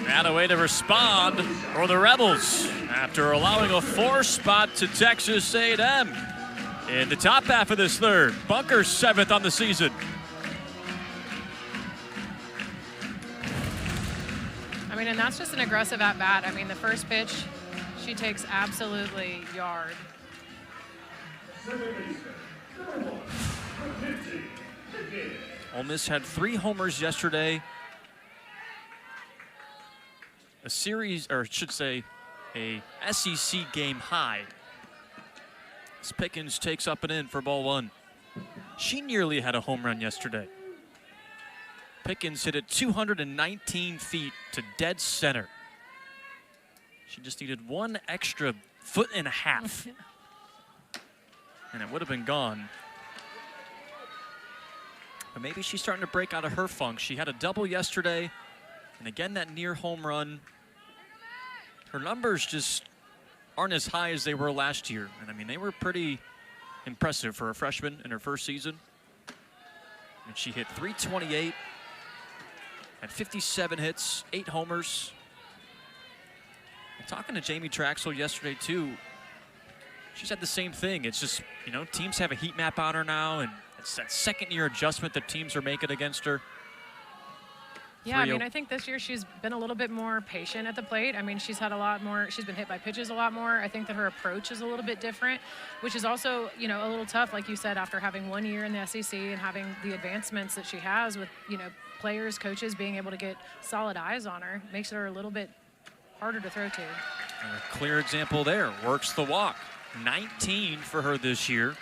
And a way to respond for the Rebels after allowing a 4 spot to Texas A&M in the top half of this 3rd. Bunker's 7th on the season.
I mean, and that's just an aggressive at-bat. I mean, the first pitch, she takes absolutely yard.
Ole Miss had 3 homers yesterday. A series, or I should say, a SEC game high. As Pickens takes up and in for ball 1. She nearly had a home run yesterday. Pickens hit it 219 feet to dead center. She just needed 1 extra foot and a half. And it would have been gone. But maybe she's starting to break out of her funk. She had a double yesterday. And again, that near home run. Her numbers just aren't as high as they were last year. And I mean, they were pretty impressive for a freshman in her first season. And she hit .328, had 57 hits, 8 homers. And talking to Jamie Traxel yesterday too, she said the same thing. It's just, you know, teams have a heat map on her now, and it's that second-year adjustment that teams are making against her.
Yeah, I mean, I think this year she's been a little bit more patient at the plate. I mean, she's had a lot more, she's been hit by pitches a lot more. I think that her approach is a little bit different, which is also, you know, a little tough, like you said, after having 1 year in the SEC and having the advancements that she has with, you know, players, coaches being able to get solid eyes on her, makes her a little bit harder to throw to.
And a clear example there, works the walk. 19 for her this year.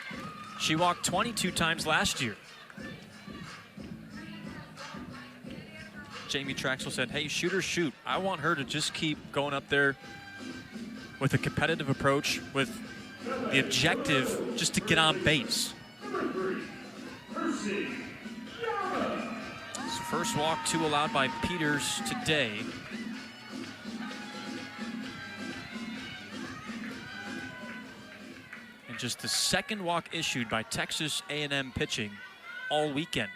She walked 22 times last year. Jamie Traxel said, hey, shoot her, shoot. I want her to just keep going up there with a competitive approach, with the objective just to get on base. First walk, 2 allowed by Peters today. And just the second walk issued by Texas A&M pitching all weekend.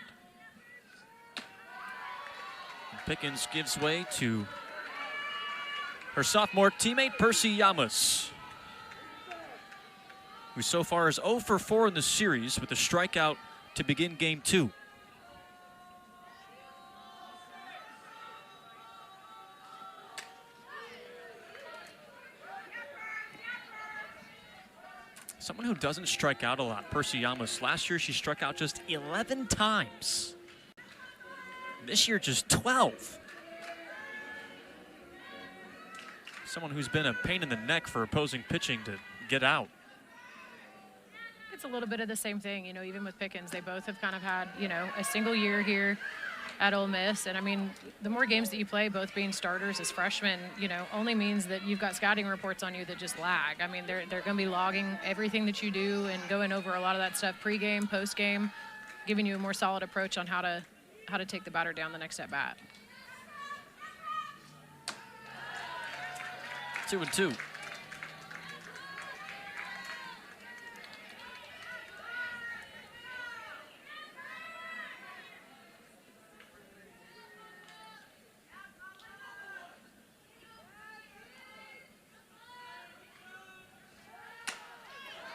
Pickens gives way to her sophomore teammate, Percy Yamas, who so far is 0 for 4 in the series with a strikeout to begin game 2. Someone who doesn't strike out a lot, Percy Yamas. Last year, she struck out just 11 times. This year, just 12. Someone who's been a pain in the neck for opposing pitching to get out.
It's a little bit of the same thing, you know, even with Pickens. They both have kind of had, you know, a single year here at Ole Miss. And, I mean, the more games that you play, both being starters as freshmen, you know, only means that you've got scouting reports on you that just lag. I mean, they're going to be logging everything that you do and going over a lot of that stuff pregame, postgame, giving you a more solid approach on how to take the batter down the next at bat.
2-2.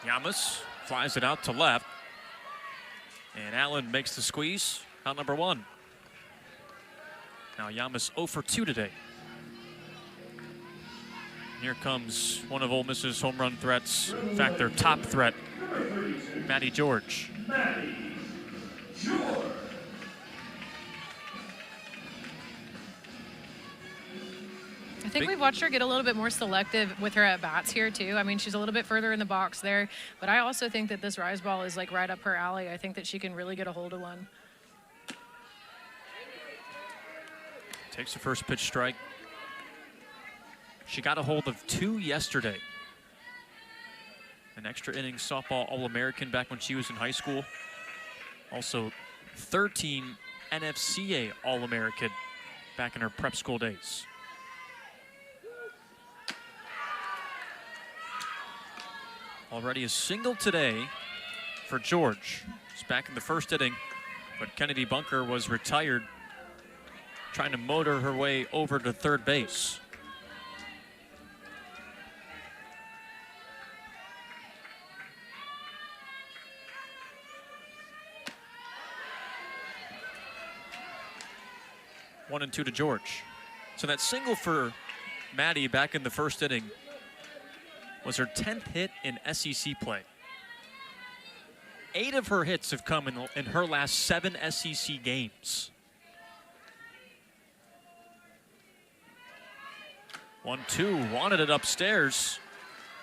Yamas flies it out to left. And Allen makes the squeeze. Out number 1. Now Yamas 0 for 2 today. Here comes one of Ole Miss's home run threats. In fact, their top threat, Maddie George.
I think we've watched her get a little bit more selective with her at-bats here, too. I mean, she's a little bit further in the box there, but I also think that this rise ball is, like, right up her alley. I think that she can really get a hold of one.
Takes the first pitch strike. She got a hold of 2 yesterday. An extra innings softball All-American back when she was in high school. Also 13 NFCA All-American back in her prep school days. Already a single today for George. She's back in the first inning, but Kennedy Bunker was retired, trying to motor her way over to third base. One and 2 to George. So that single for Maddie back in the first inning was her 10th hit in SEC play. 8 of her hits have come in her last 7 SEC games. 1-2, wanted it upstairs,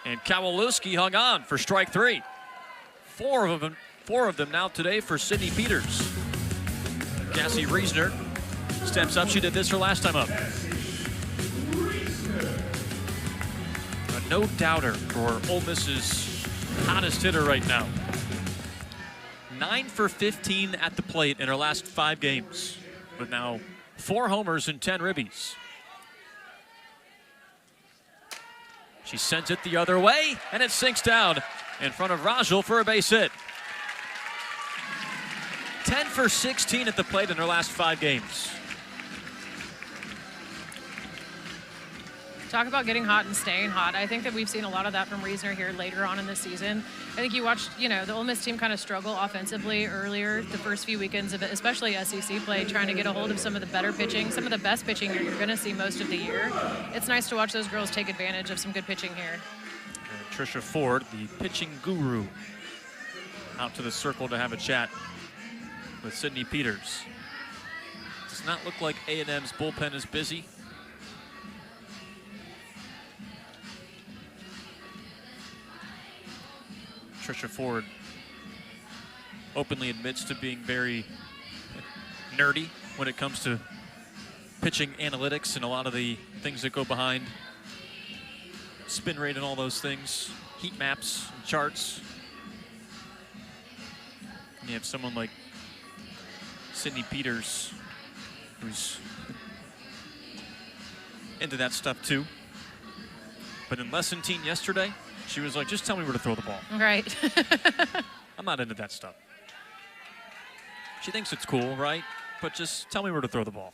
and Kowalewski hung on for strike 3. Four of them now today for Sydney Peters. Cassie Reisner steps up. She did this her last time up. A no-doubter for Ole Miss's hottest hitter right now. 9 for 15 at the plate in her last 5 games, but now 4 homers and 10 ribbies. She sends it the other way, and it sinks down in front of Rajal for a base hit. 10 for 16 at the plate in her last 5 games.
Talk about getting hot and staying hot. I think that we've seen a lot of that from Reisner here later on in the season. I think you watched, the Ole Miss team kind of struggle offensively earlier, the first few weekends of it, especially SEC play, trying to get a hold of some of the better pitching, some of the best pitching you're going to see most of the year. It's nice to watch those girls take advantage of some good pitching here.
And Trisha Ford, the pitching guru, out to the circle to have a chat with Sydney Peters. Does not look like A&M's bullpen is busy. Trisha Ford openly admits to being very nerdy when it comes to pitching analytics and a lot of the things that go behind spin rate and all those things, heat maps and charts. And you have someone like Sydney Peters who's into that stuff too. But in lesson team yesterday, she was like, just tell me where to throw the ball.
Right.
I'm not into that stuff. She thinks it's cool, right? But just tell me where to throw the ball.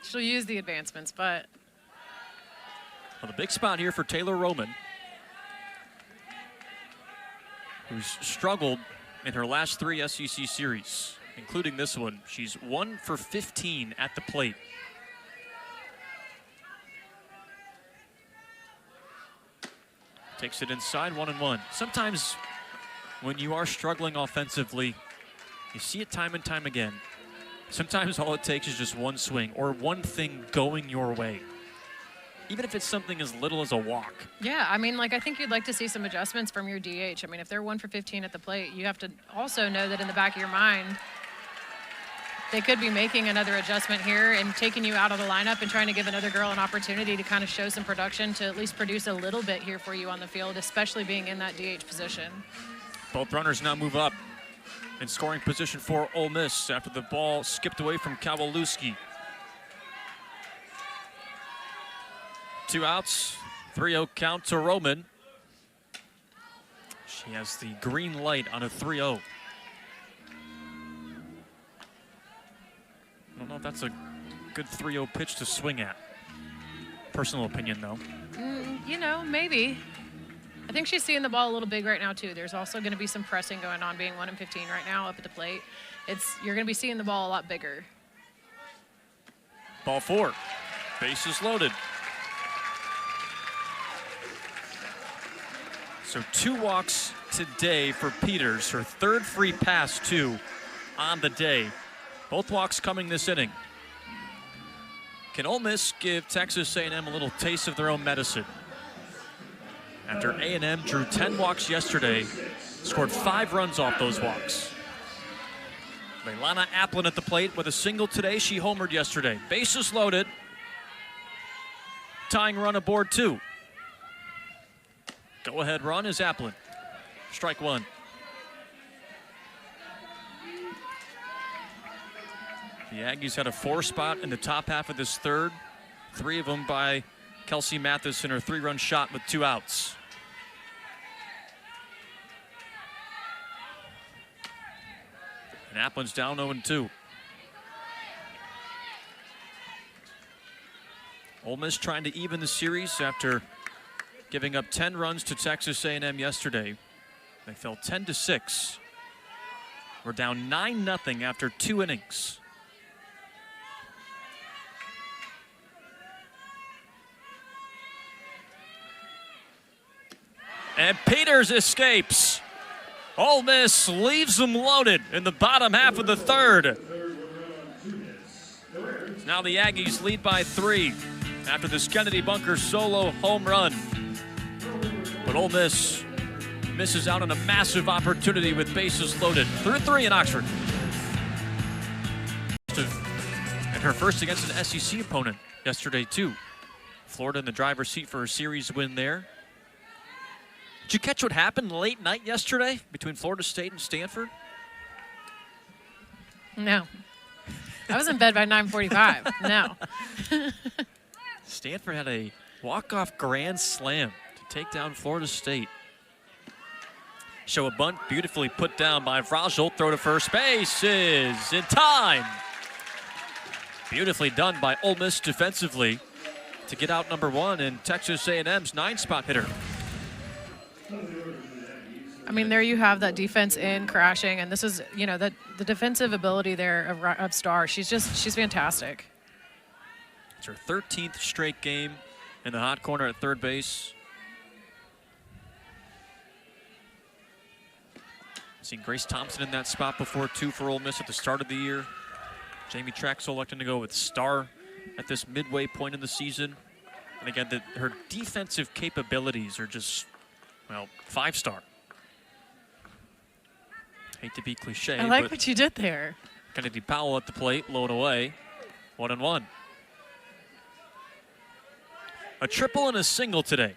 She'll use the advancements, but...
Well, the big spot here for Taylor Roman, who's struggled in her last 3 SEC series, including this one. She's 1 for 15 at the plate. Takes it inside, 1-1. Sometimes when you are struggling offensively, you see it time and time again. Sometimes all it takes is just one swing or one thing going your way. Even if it's something as little as a walk.
Yeah, I mean, I think you'd like to see some adjustments from your DH. I mean, if they're 1 for 15 at the plate, you have to also know that in the back of your mind, they could be making another adjustment here and taking you out of the lineup and trying to give another girl an opportunity to kind of show some production to at least produce a little bit here for you on the field, especially being in that DH position.
Both runners now move up in scoring position for Ole Miss after the ball skipped away from Kowalewski. 2 outs, 3-0 count to Roman. She has the green light on a 3-0. I don't know if that's a good 3-0 pitch to swing at. Personal opinion, though.
Maybe. I think she's seeing the ball a little big right now, too. There's also going to be some pressing going on, being 1 and 15 right now up at the plate. You're going to be seeing the ball a lot bigger.
Ball 4. Bases loaded. So 2 walks today for Peters. Her 3rd free pass, too, on the day. Both walks coming this inning. Can Ole Miss give Texas A&M a little taste of their own medicine? After A&M drew 10 walks yesterday, scored 5 runs off those walks. Leilana Applin at the plate with a single today. She homered yesterday. Bases loaded. Tying run aboard 2. Go-ahead run is Applin. Strike 1. The Aggies had a 4 spot in the top half of this 3rd. 3 of them by Kelsey Mathis in her 3-run shot with 2 outs. And Applin's down 0-2. Ole Miss trying to even the series after giving up 10 runs to Texas A&M yesterday. They fell 10-6. We're down 9-0 after 2 innings. And Peters escapes. Ole Miss leaves them loaded in the bottom half of the 3rd. Now the Aggies lead by 3 after this Kennedy Bunker solo home run. But Ole Miss misses out on a massive opportunity with bases loaded. Through 3 in Oxford. And her first against an SEC opponent yesterday, too. Florida in the driver's seat for a series win there. Did you catch what happened late night yesterday between Florida State and Stanford?
No. I was in bed by 9:45. No.
Stanford had a walk-off grand slam to take down Florida State. show a bunt, beautifully put down by Vrajel. Throw to first base is in time. Beautifully done by Ole Miss defensively to get out number one and Texas A&M's 9-spot hitter.
I mean, there you have that defense in crashing, and this is, you know, the defensive ability there of Star. She's fantastic.
It's her 13th straight game in the hot corner at third base. Seen Grace Thompson in that spot before, too, for Ole Miss at the start of the year. Jamie Traxel electing to go with Star at this midway point in the season. And again, her defensive capabilities are just, well, 5-star. Hate to be cliche,
I like
but
what you did there.
Kennedy Powell at the plate, low and away, 1-1. A triple and a single today.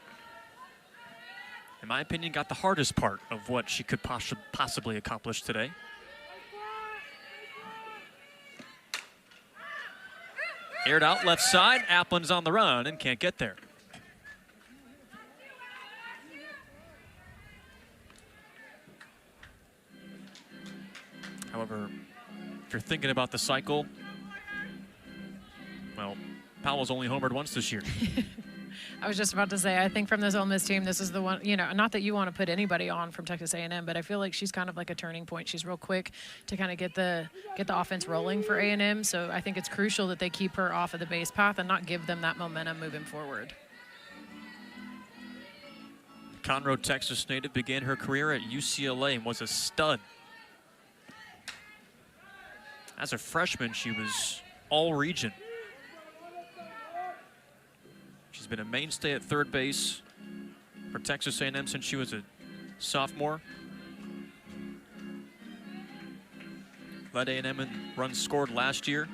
In my opinion, got the hardest part of what she could possibly accomplish today. Aired out left side, Applin's on the run and can't get there. However, if you're thinking about the cycle, well, Powell's only homered once this year.
I was just about to say, I think from this Ole Miss team, this is the one, you know, not that you want to put anybody on from Texas A&M, but I feel like she's kind of like a turning point. She's real quick to kind of get the offense rolling for A&M, so I think it's crucial that they keep her off of the base path and not give them that momentum moving forward.
Conroe, Texas native, began her career at UCLA and was a stud. As a freshman, she was all-region. She's been a mainstay at third base for Texas A&M since she was a sophomore. Led A&M in runs scored last year.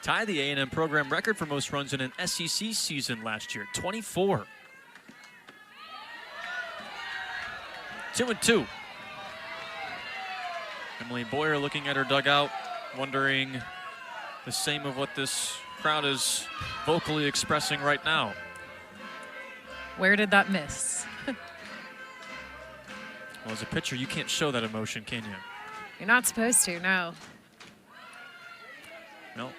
Tied the A&M program record for most runs in an SEC season last year, 24. 2-2. Emily Boyer looking at her dugout, wondering the same of what this crowd is vocally expressing right now.
Where did that miss?
Well, as a pitcher, you can't show that emotion, can you?
You're not supposed to, no.
No.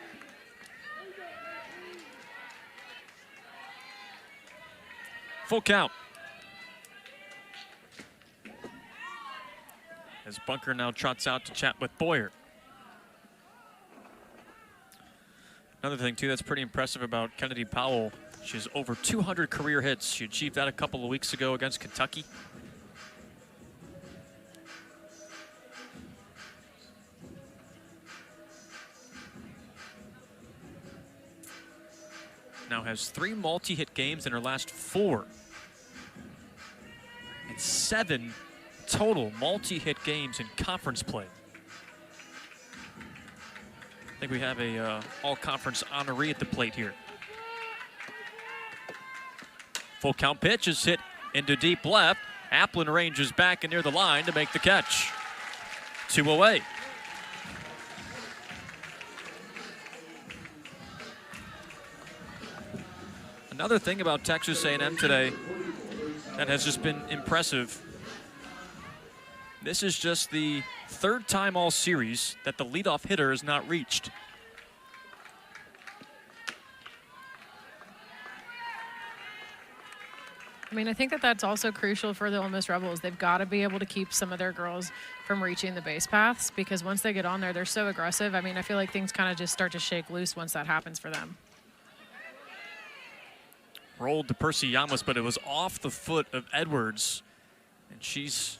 Full count. As Bunker now trots out to chat with Boyer. Another thing, too, that's pretty impressive about Kennedy Powell, she has over 200 career hits. She achieved that a couple of weeks ago against Kentucky. Now has 3 multi-hit games in her last 4. And 7 total multi-hit games in conference play. I think we have a all-conference honoree at the plate here. Full count pitch is hit into deep left. Applin ranges back and near the line to make the catch. 2 away. Another thing about Texas A&M today that has just been impressive. This is just the 3rd time all series that the leadoff hitter has not reached.
I mean, I think that that's also crucial for the Ole Miss Rebels. They've got to be able to keep some of their girls from reaching the base paths because once they get on there, they're so aggressive. I mean, I feel like things kind of just start to shake loose once that happens for them.
Rolled to Percy Yamas, but it was off the foot of Edwards. And she's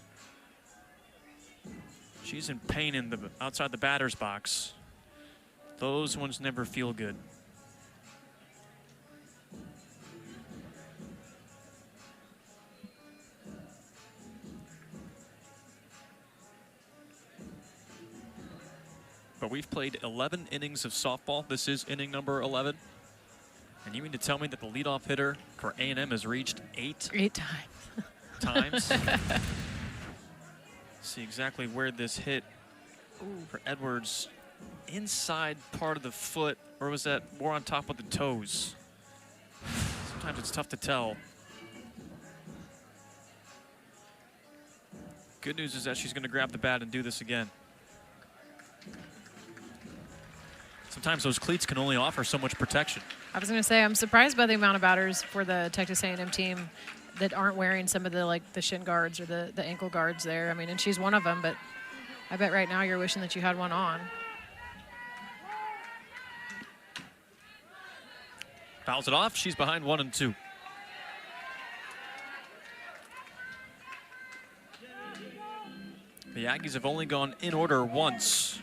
in pain in the outside the batter's box. Those ones never feel good. But we've played 11 innings of softball. This is inning number 11. And you mean to tell me that the leadoff hitter for A&M has reached 8 times? See exactly where this hit for Edwards. Inside part of the foot, or was that more on top of the toes? Sometimes it's tough to tell. Good news is that she's going to grab the bat and do this again. Sometimes those cleats can only offer so much protection.
I was going to say, I'm surprised by the amount of batters for the Texas A&M team that aren't wearing some of the the shin guards or the ankle guards there. I mean, and she's one of them, but I bet right now you're wishing that you had one on.
Fouls it off. She's behind 1-2. The Aggies have only gone in order once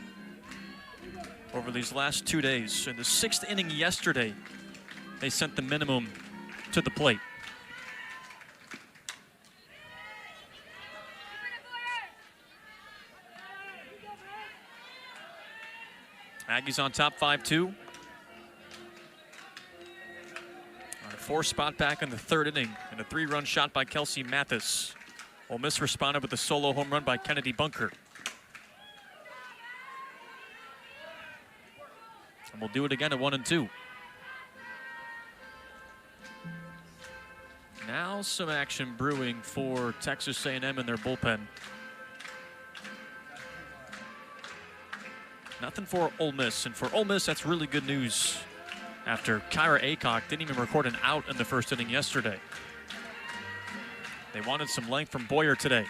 over these last 2 days. In the 6th inning yesterday, they sent the minimum to the plate. Aggies on top 5-2. On a 4 spot back in the 3rd inning, and a 3-run shot by Kelsey Mathis. Ole Miss responded with a solo home run by Kennedy Bunker. And we'll do it again at 1-2. Now some action brewing for Texas A&M in their bullpen. Nothing for Ole Miss, and for Ole Miss, that's really good news after Kyra Aycock didn't even record an out in the 1st inning yesterday. They wanted some length from Boyer today.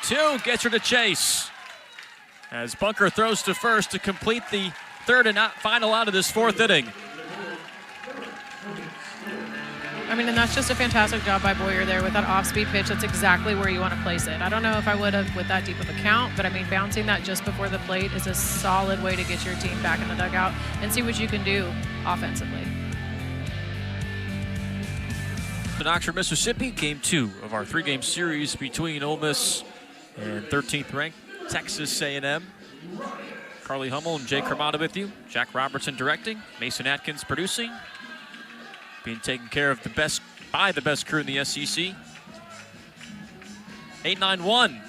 Two gets her to chase as Bunker throws to first to complete the 3rd and final out of this 4th inning.
I mean, and that's just a fantastic job by Boyer there with that off-speed pitch. That's exactly where you want to place it. I don't know if I would have with that deep of a count, but I mean, bouncing that just before the plate is a solid way to get your team back in the dugout and see what you can do offensively.
In Oxford, Mississippi, game 2 of our 3-game series between Ole Miss and 13th ranked Texas A&M. Carly Hummel and Jay Kermata with you. Jack Robertson directing. Mason Atkins producing. Being taken care of by the best crew in the SEC. 8-9-1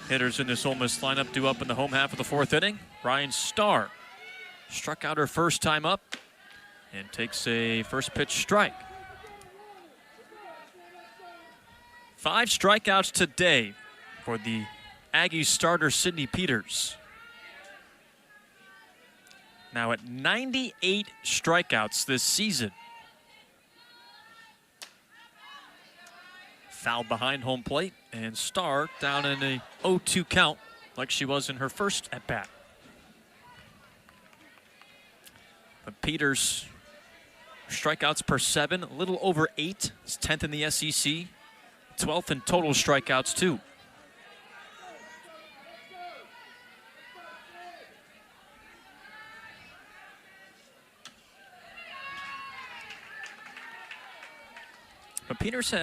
hitters in this Ole Miss lineup due up in the home half of the 4th inning. Ryan Starr struck out her first time up and takes a first pitch strike. 5 strikeouts today for the Aggies starter Sydney Peters. Now at 98 strikeouts this season. Fouled behind home plate, and Starr down in a 0-2 count like she was in her first at-bat. But Peters, strikeouts per 7, a little over 8. It's 10th in the SEC. 12th in total strikeouts, too. But Peters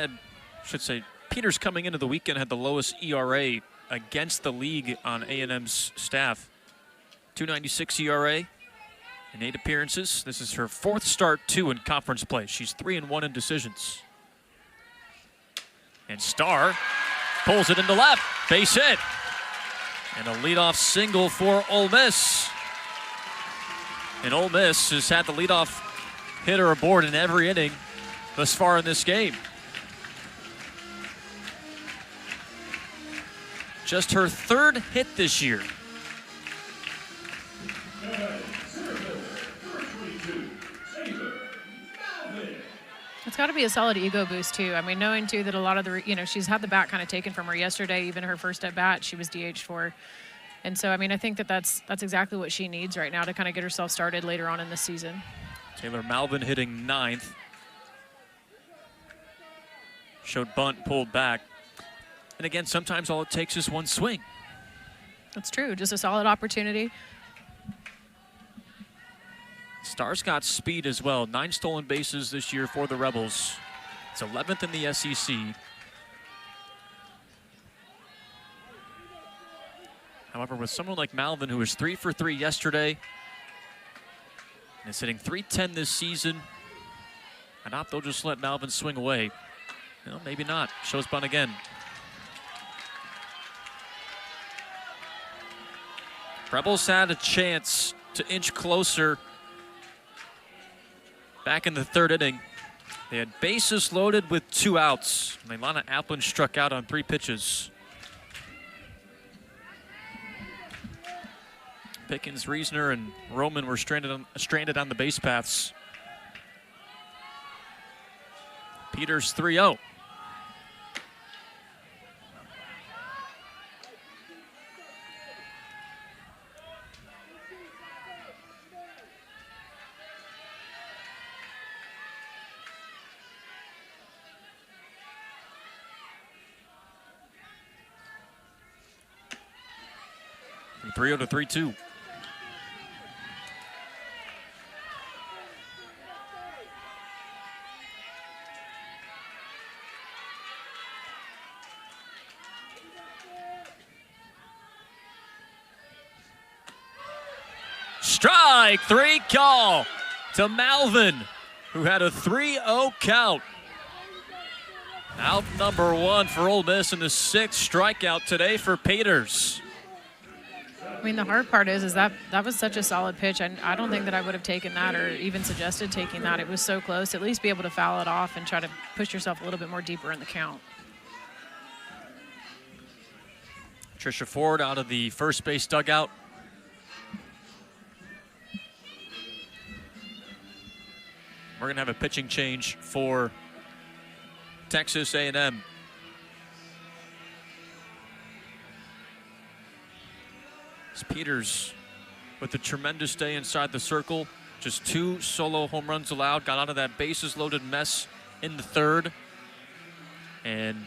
Peters coming into the weekend had the lowest ERA against the league on A&M's staff. 2.96 ERA in 8 appearances. This is her 4th start, 2 in conference play. She's 3-1 in decisions. And Starr pulls it into left. Base hit. And a leadoff single for Ole Miss. And Ole Miss has had the leadoff hitter aboard in every inning thus far in this game. Just her 3rd hit this year.
It's got to be a solid ego boost, too. I mean, knowing, too, that a lot of the, she's had the bat kind of taken from her yesterday. Even her first at-bat, she was DH'd for. And so, I mean, I think that's exactly what she needs right now to kind of get herself started later on in the season.
Taylor Malvin hitting 9th. Showed bunt, pulled back. And again, sometimes all it takes is one swing.
That's true. Just a solid opportunity.
Starr's got speed as well. 9 stolen bases this year for the Rebels. It's 11th in the SEC. However, with someone like Malvin, who was 3 for 3 yesterday, and is hitting .310 this season, I doubt they'll just let Malvin swing away. No, maybe not. Shows bunt again. Rebels had a chance to inch closer back in the third inning. They had bases loaded with 2 outs. Leilana Applin struck out on 3 pitches. Pickens, Reisner, and Roman were stranded on the base paths. Peters 3-0. From 3-0 to 3-2. Strike 3 call to Malvin, who had a 3-0 count. Out number 1 for Ole Miss in the 6th strikeout today for Peters.
I mean, the hard part is that was such a solid pitch. I don't think that I would have taken that or even suggested taking that. It was so close. At least be able to foul it off and try to push yourself a little bit more deeper in the count.
Tricia Ford out of the first base dugout. We're going to have a pitching change for Texas A&M. It's Peters with a tremendous day inside the circle. Just 2 solo home runs allowed. Got out of that bases-loaded mess in the 3rd. And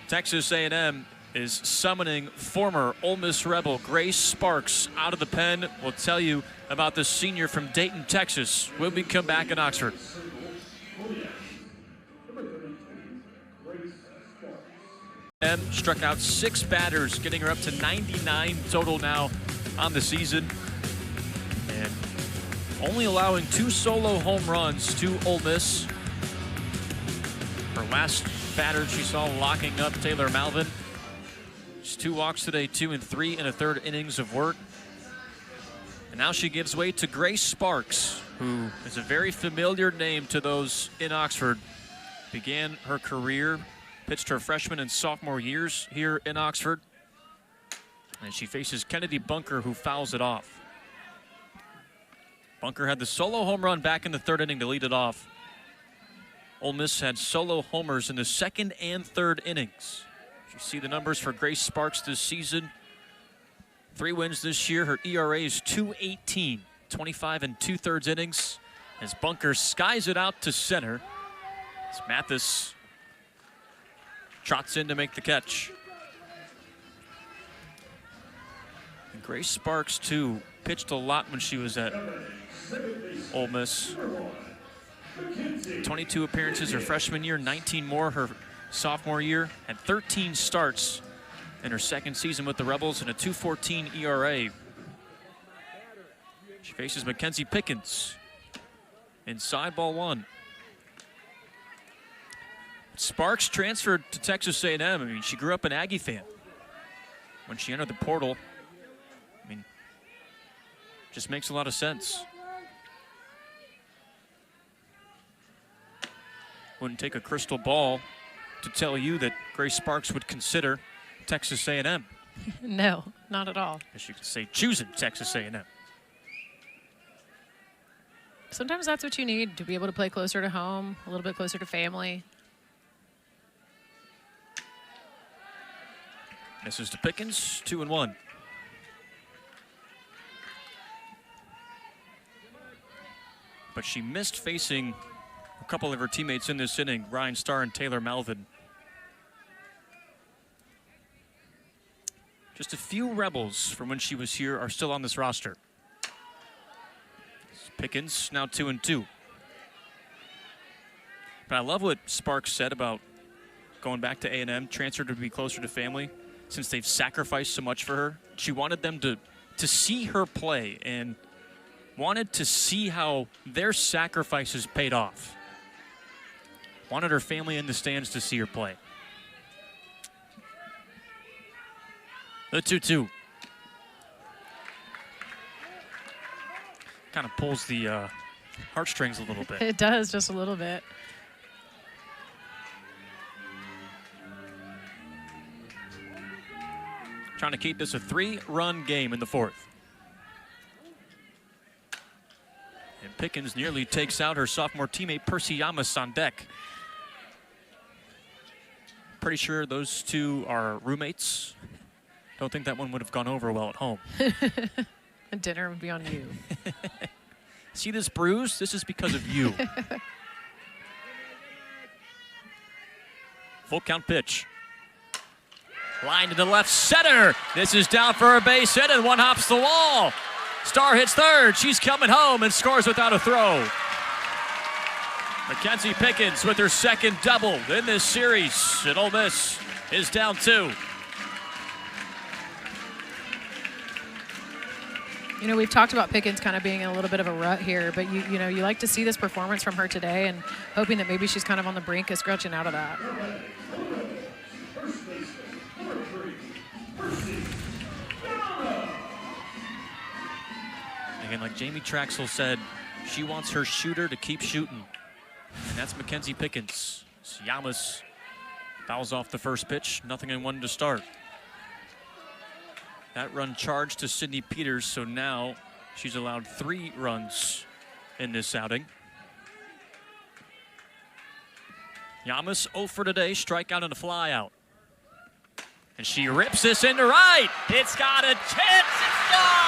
Texas A&M is summoning former Ole Miss Rebel Grace Sparks out of the pen. We'll tell you about the senior from Dayton, Texas, when we come back in Oxford. Struck out 6 batters, getting her up to 99 total now on the season. And only allowing 2 solo home runs to Ole Miss. Her last batter she saw locking up Taylor Malvin. Just 2 walks today, 2 and 3 in a 3rd innings of work. And now she gives way to Grace Sparks, who is a very familiar name to those in Oxford. Began her career, pitched her freshman and sophomore years here in Oxford. And she faces Kennedy Bunker, who fouls it off. Bunker had the solo home run back in the 3rd inning to lead it off. Ole Miss had solo homers in the 2nd and 3rd innings. You see the numbers for Grace Sparks this season. 3 wins this year. Her ERA is .218, 25 and 2/3 innings. As Bunker skies it out to center. As Mathis trots in to make the catch. And Grace Sparks, too, pitched a lot when she was at Ole Miss. 22 appearances her freshman year, 19 more her sophomore year, had 13 starts in her 2nd season with the Rebels and a .214 ERA. She faces Mackenzie Pickens inside ball 1. Sparks transferred to Texas A&M. I mean, she grew up an Aggie fan. When she entered the portal, I mean, just makes a lot of sense. Wouldn't take a crystal ball to tell you that Grace Sparks would consider Texas A&M.
No, not at all.
As you could say, choosing Texas A&M.
Sometimes that's what you need to be able to play closer to home, a little bit closer to family.
Misses to Pickens, 2-1. But she missed facing a couple of her teammates in this inning, Ryan Starr and Taylor Malvin. Just a few Rebels from when she was here are still on this roster. Pickens now 2-2. But I love what Sparks said about going back to A&M, transferred to be closer to family, since they've sacrificed so much for her. She wanted them to see her play and wanted to see how their sacrifices paid off. Wanted her family in the stands to see her play. The 2-2. Kind of pulls the heartstrings a little bit.
It does, just a little bit.
Trying to keep this a 3-run game in the 4th. And Pickens nearly takes out her sophomore teammate Percy Yamas on deck. Pretty sure those two are roommates. Don't think that one would have gone over well at home.
Dinner would be on you.
See this bruise? This is because of you. Full count pitch. Line to the left center. This is down for a base hit, and one hops the wall. Star hits third. She's coming home and scores without a throw. Mackenzie Pickens with her second double in this series. And Ole Miss is down 2.
You know, we've talked about Pickens kind of being in a little bit of a rut here, but you know, you like to see this performance from her today and hoping that maybe she's kind of on the brink of scratching out of that.
Again, like Jamie Traxel said, she wants her shooter to keep shooting. And that's Mackenzie Pickens. Yamas fouls off the first pitch, 0-1 to start. That run charged to Sydney Peters, so now she's allowed 3 runs in this outing. Yamas 0 for today, strikeout and a fly out. And she rips this into right. It's got a chance, it's gone!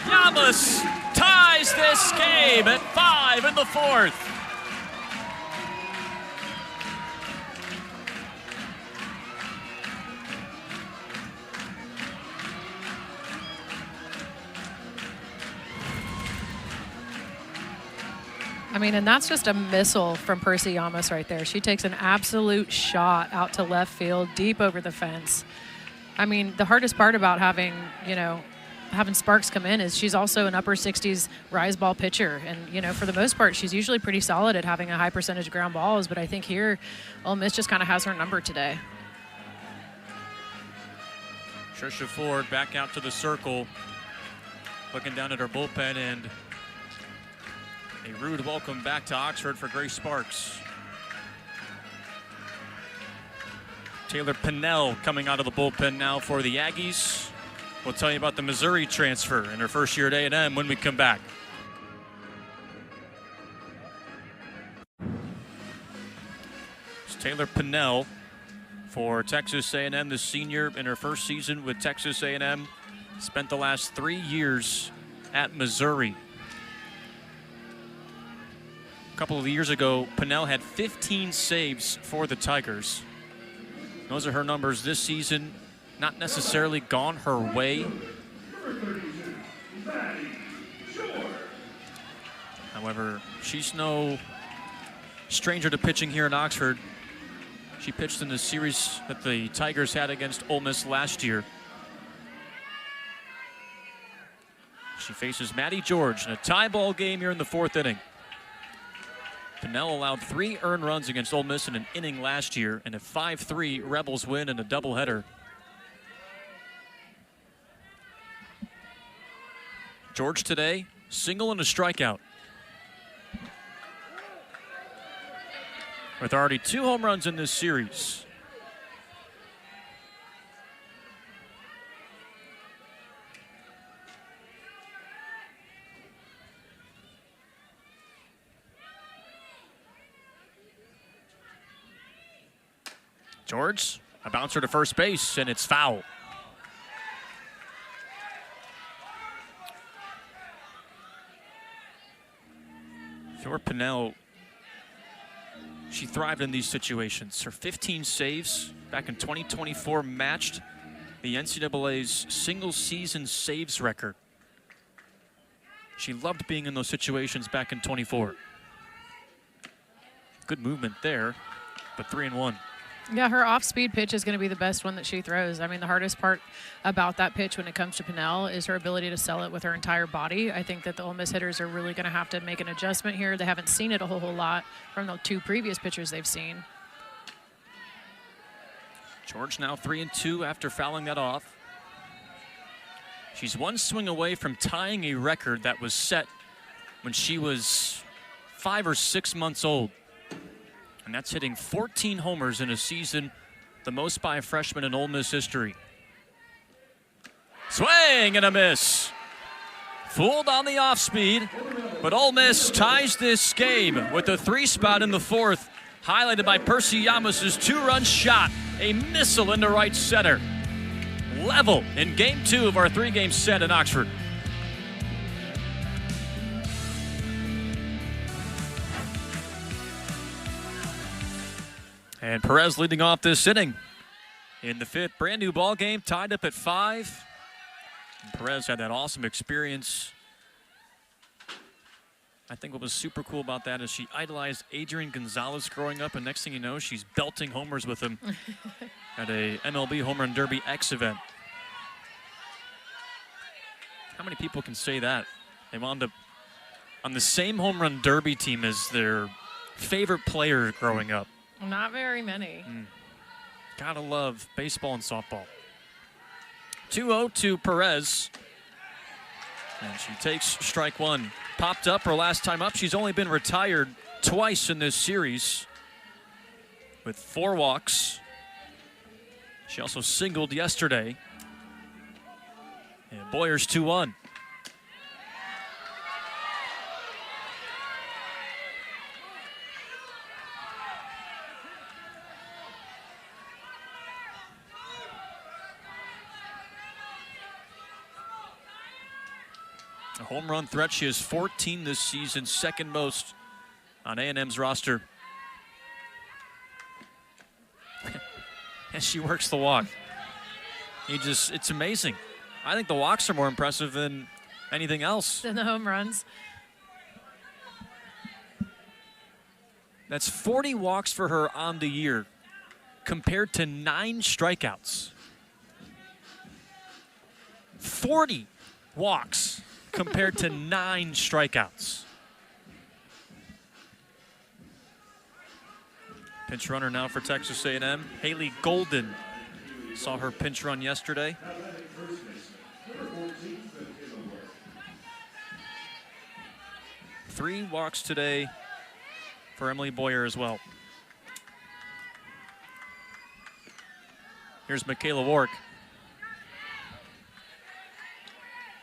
Yamas ties this game at 5 in the 4th.
I mean, and that's just a missile from Percy Yamas right there. She takes an absolute shot out to left field, deep over the fence. I mean, the hardest part about having Sparks come in is she's also an upper 60s rise ball pitcher. And, you know, for the most part, she's usually pretty solid at having a high percentage of ground balls. But I think here, Ole Miss just kind of has her number today.
Trisha Ford back out to the circle, looking down at her bullpen, and a rude welcome back to Oxford for Grace Sparks. Taylor Pinnell coming out of the bullpen now for the Aggies. We'll tell you about the Missouri transfer in her first year at A&M when we come back. It's Taylor Pinnell for Texas A&M, the senior in her first season with Texas A&M. Spent the last 3 years at Missouri. A couple of years ago, Pinnell had 15 saves for the Tigers. Those are her numbers this season. Not necessarily gone her way. However, she's no stranger to pitching here in Oxford. She pitched in the series that the Tigers had against Ole Miss last year. She faces Maddie George in a tie ball game here in the 4th inning. Pinnell allowed 3 earned runs against Ole Miss in an inning last year, and a 5-3 Rebels win in a doubleheader. George today, single and a strikeout. With already 2 home runs in this series. George, a bouncer to first base, and it's foul. For Pinnell, she thrived in these situations. Her 15 saves back in 2024 matched the NCAA's single-season saves record. She loved being in those situations back in 24. Good movement there, but 3-1.
Yeah, her off-speed pitch is going to be the best one that she throws. I mean, the hardest part about that pitch when it comes to Pinnell is her ability to sell it with her entire body. I think that the Ole Miss hitters are really going to have to make an adjustment here. They haven't seen it a whole lot from the 2 previous pitchers they've seen.
George now 3-2 after fouling that off. She's 1 swing away from tying a record that was set when she was 5 or 6 months old. And that's hitting 14 homers in a season, the most by a freshman in Ole Miss history. Swing and a miss. Fooled on the off speed, but Ole Miss ties this game with a 3-spot in the 4th, highlighted by Percy Yamas's 2-run shot, a missile into right center. Level in game 2 of our 3-game set in Oxford. And Perez leading off this inning in the 5th. Brand new ball game, tied up at 5. And Perez had that awesome experience. I think what was super cool about that is she idolized Adrian Gonzalez growing up, and next thing you know, she's belting homers with him at a MLB Home Run Derby X event. How many people can say that? They wound up on the same Home Run Derby team as their favorite player growing up.
Not very many.
Gotta love baseball and softball. 2-0 to Perez. And she takes strike 1. Popped up her last time up. She's only been retired twice in this series with 4 walks. She also singled yesterday. And Boyer's 2-1. A home run threat. She has 14 this season, 2nd most on A&M's roster. And she works the walk. It's amazing. I think the walks are more impressive than anything else.
Than the home runs.
That's 40 walks for her on the year, compared to 9 strikeouts. 40 walks compared to 9 strikeouts. Pinch runner now for Texas A&M. Haley Golden saw her pinch run yesterday. Three walks today for Emily Boyer as well. Here's Michaela Wark.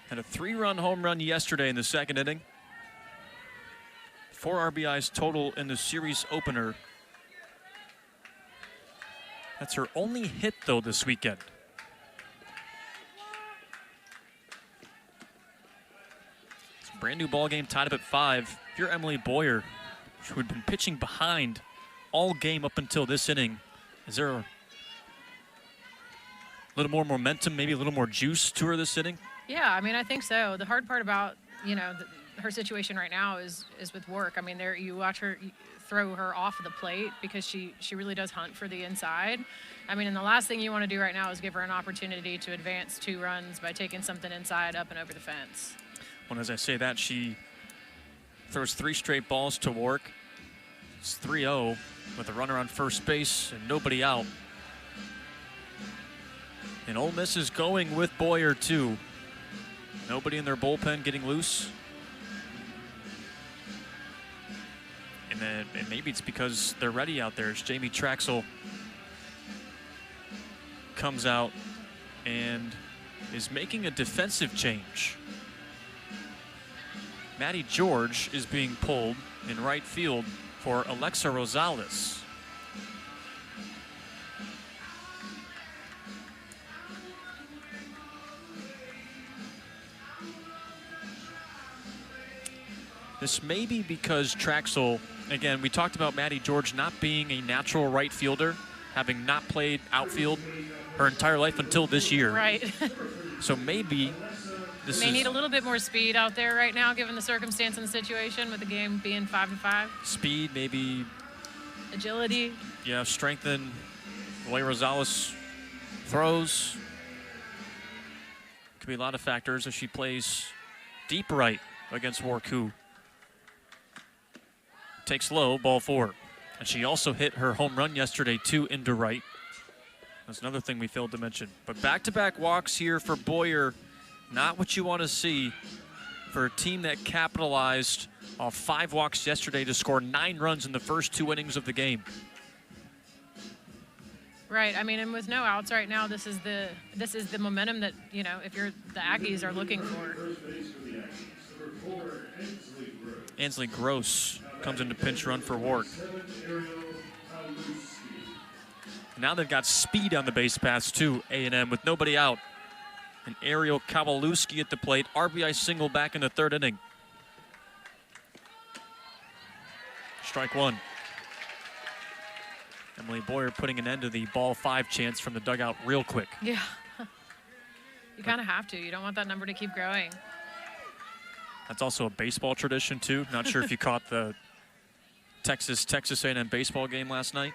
Had a 3-run home run yesterday in the 2nd inning. 4 RBIs total in the series opener. That's her only hit, though, this weekend. It's a brand new ball game, tied up at 5. If you're Emily Boyer, who had been pitching behind all game up until this inning, is there a little more momentum, maybe a little more juice to her this inning?
Yeah, I mean, I think so. The hard part about, her situation right now is with work. I mean, you watch her throw her off of the plate because she really does hunt for the inside. I mean, and the last thing you want to do right now is give her an opportunity to advance 2 runs by taking something inside up and over the fence.
Well, as I say that, she throws 3 straight balls to Wark. It's 3-0 with a runner on first base and nobody out. And Ole Miss is going with Boyer, too. Nobody in their bullpen getting loose. And maybe it's because they're ready out there. As Jamie Traxel comes out and is making a defensive change. Maddie George is being pulled in right field for Alexa Rosales. This may be because Traxel, again, we talked about Maddie George not being a natural right fielder, having not played outfield her entire life until this year.
Right.
So maybe this
may need a little bit more speed out there right now, given the circumstance and the situation with the game being 5-5.
Speed, maybe.
Agility.
Yeah, strength and The way Rosales throws could be a lot of factors as she plays deep right against Warku. Takes low, ball 4. And she also hit her home run yesterday, too, into right. That's another thing we failed to mention. But back-to-back walks here for Boyer, not what you want to see for a team that capitalized off 5 walks yesterday to score 9 runs in the first 2 innings of the game.
Right. I mean, and with no outs right now, this is the momentum that, you know, if you're the Aggies are looking for.
Ansley Gross comes into pinch run for Ward. Now they've got speed on the base paths too, A&M, with nobody out. And Ariel Kowalewski at the plate. RBI single back in the 3rd inning. Strike 1. Emily Boyer putting an end to the ball 5 chance from the dugout real quick.
Yeah. You kind of have to. You don't want that number to keep growing.
That's also a baseball tradition too. Not sure if you caught the Texas A&M baseball game last night.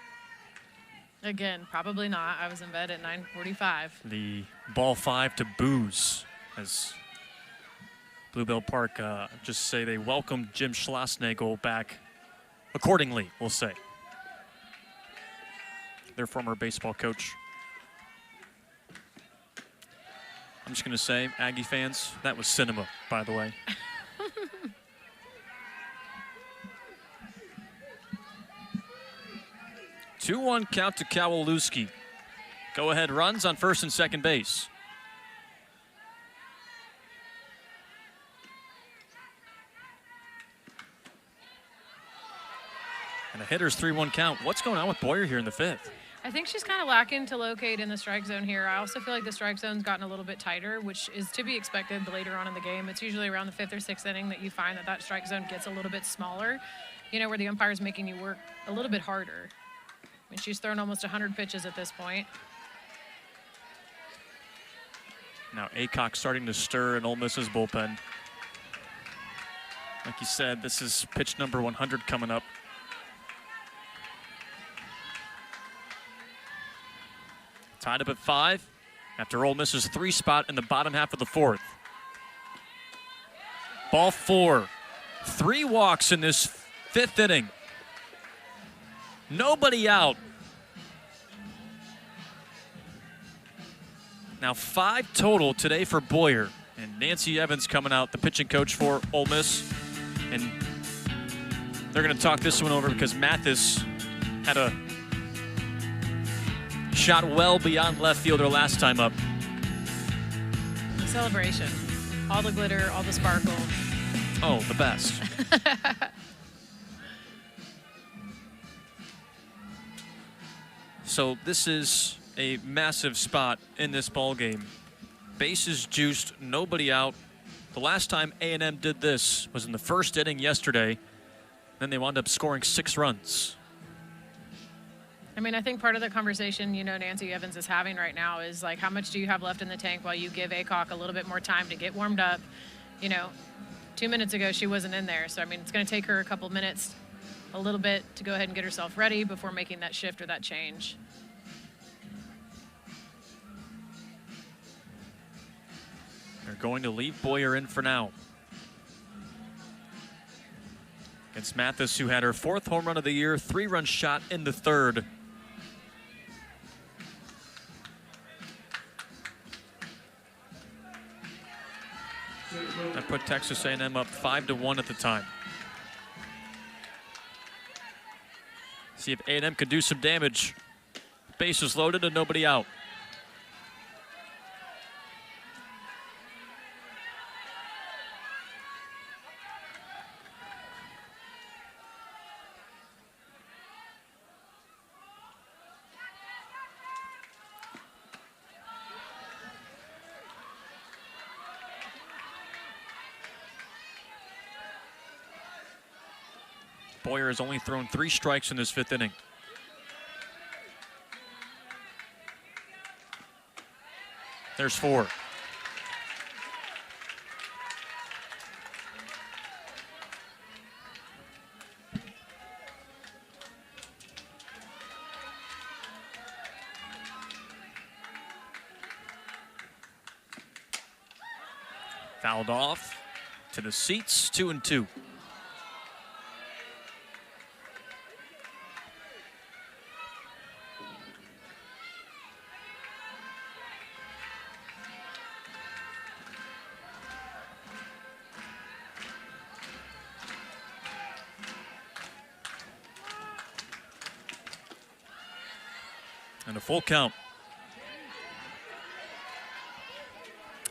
Again, probably not. I was in bed at 9:45.
The ball 5 to Booze as Bluebell Park just say they welcomed Jim Schlossnagel back accordingly, we'll say. Their former baseball coach. I'm just going to say, Aggie fans, that was cinema, by the way. 2-1 count to Kowalewski. Go-ahead runs on first and second base. And a hitter's 3-1 count. What's going on with Boyer here in the 5th?
I think she's kind of lacking to locate in the strike zone here. I also feel like the strike zone's gotten a little bit tighter, which is to be expected later on in the game. It's usually around the 5th or 6th inning that you find that strike zone gets a little bit smaller, you know, where the umpire's making you work a little bit harder. I mean, she's thrown almost 100 pitches at this point.
Now Aycock starting to stir in Ole Miss's bullpen. Like you said, this is pitch number 100 coming up. Tied up at 5 after Ole Miss's 3 spot in the bottom half of the 4th. Ball 4. 3 walks in this 5th inning. Nobody out. Now 5 total today for Boyer. And Nancy Evans coming out, the pitching coach for Ole Miss. And they're going to talk this one over because Mathis had a shot well beyond left fielder last time up.
Celebration. All the glitter, all the sparkle.
Oh, the best. So this is a massive spot in this ball game. Bases juiced, nobody out. The last time A&M did this was in the 1st inning yesterday. Then they wound up scoring 6 runs.
I mean, I think part of the conversation, you know, Nancy Evans is having right now is like, how much do you have left in the tank while you give Aycock a little bit more time to get warmed up? You know, 2 minutes ago, she wasn't in there. So, I mean, it's going to take her a couple minutes, a little bit to go ahead and get herself ready before making that shift or that change.
They're going to leave Boyer in for now. Against Mathis, who had her 4th home run of the year, 3-run shot in the 3rd. That put Texas A&M up 5-1 at the time. See if A&M could do some damage. Bases loaded and nobody out. Boyer has only thrown 3 strikes in this 5th inning. There's 4. Fouled off to the seats, 2-2. And a full count.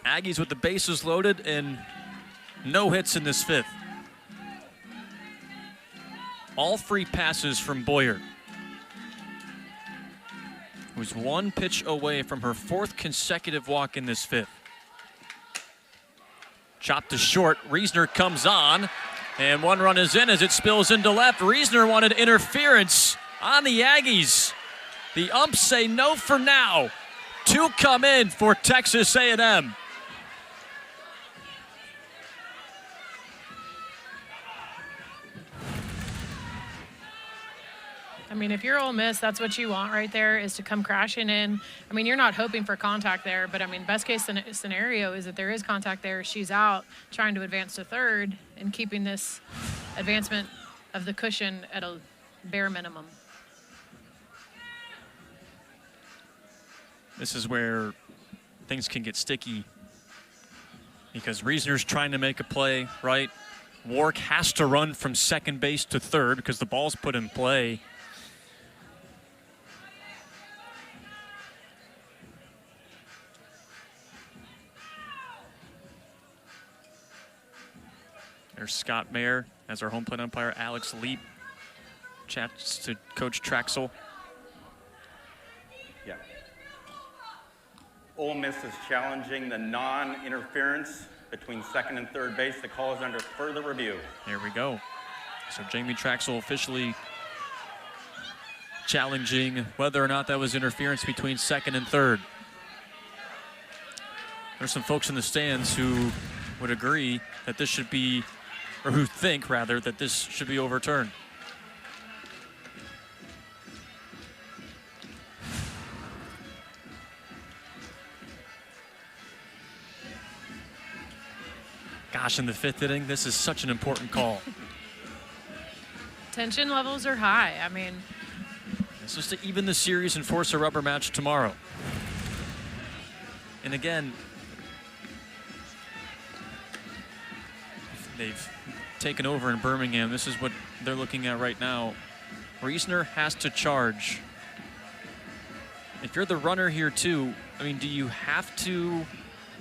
Aggies with the bases loaded and no hits in this fifth. All free passes from Boyer, who's one pitch away from her fourth consecutive walk in this fifth. Chopped to short. Reisner comes on, and one run is in as it spills into left. Reisner wanted interference on the Aggies. The umps say no for now. Two come in for Texas A&M.
I mean, if you're Ole Miss, that's what you want right there, is to come crashing in. I mean, you're not hoping for contact there, but I mean, best case scenario is that there is contact there. She's out trying to advance to third and keeping this advancement of the cushion at a bare minimum.
This is where things can get sticky because Reisner's trying to make a play, right? Wark has to run from second base to third because the ball's put in play. There's Scott Mayer as our home plate umpire. Alex Leap chats to Coach Traxel.
Yeah. Ole Miss is challenging the non-interference between second and third base. The call is under further review.
There we go. So Jamie Traxel officially challenging whether or not that was interference between second and third. There's some folks in the stands who would agree that this should be, or who think rather, that this should be overturned. Gosh, in the fifth inning, this is such an important call.
Tension levels are high. I mean,
this is to even the series and force a rubber match tomorrow. And again, they've taken over in Birmingham. This is what they're looking at right now. Reisner has to charge. If you're the runner here too, I mean, do you have to,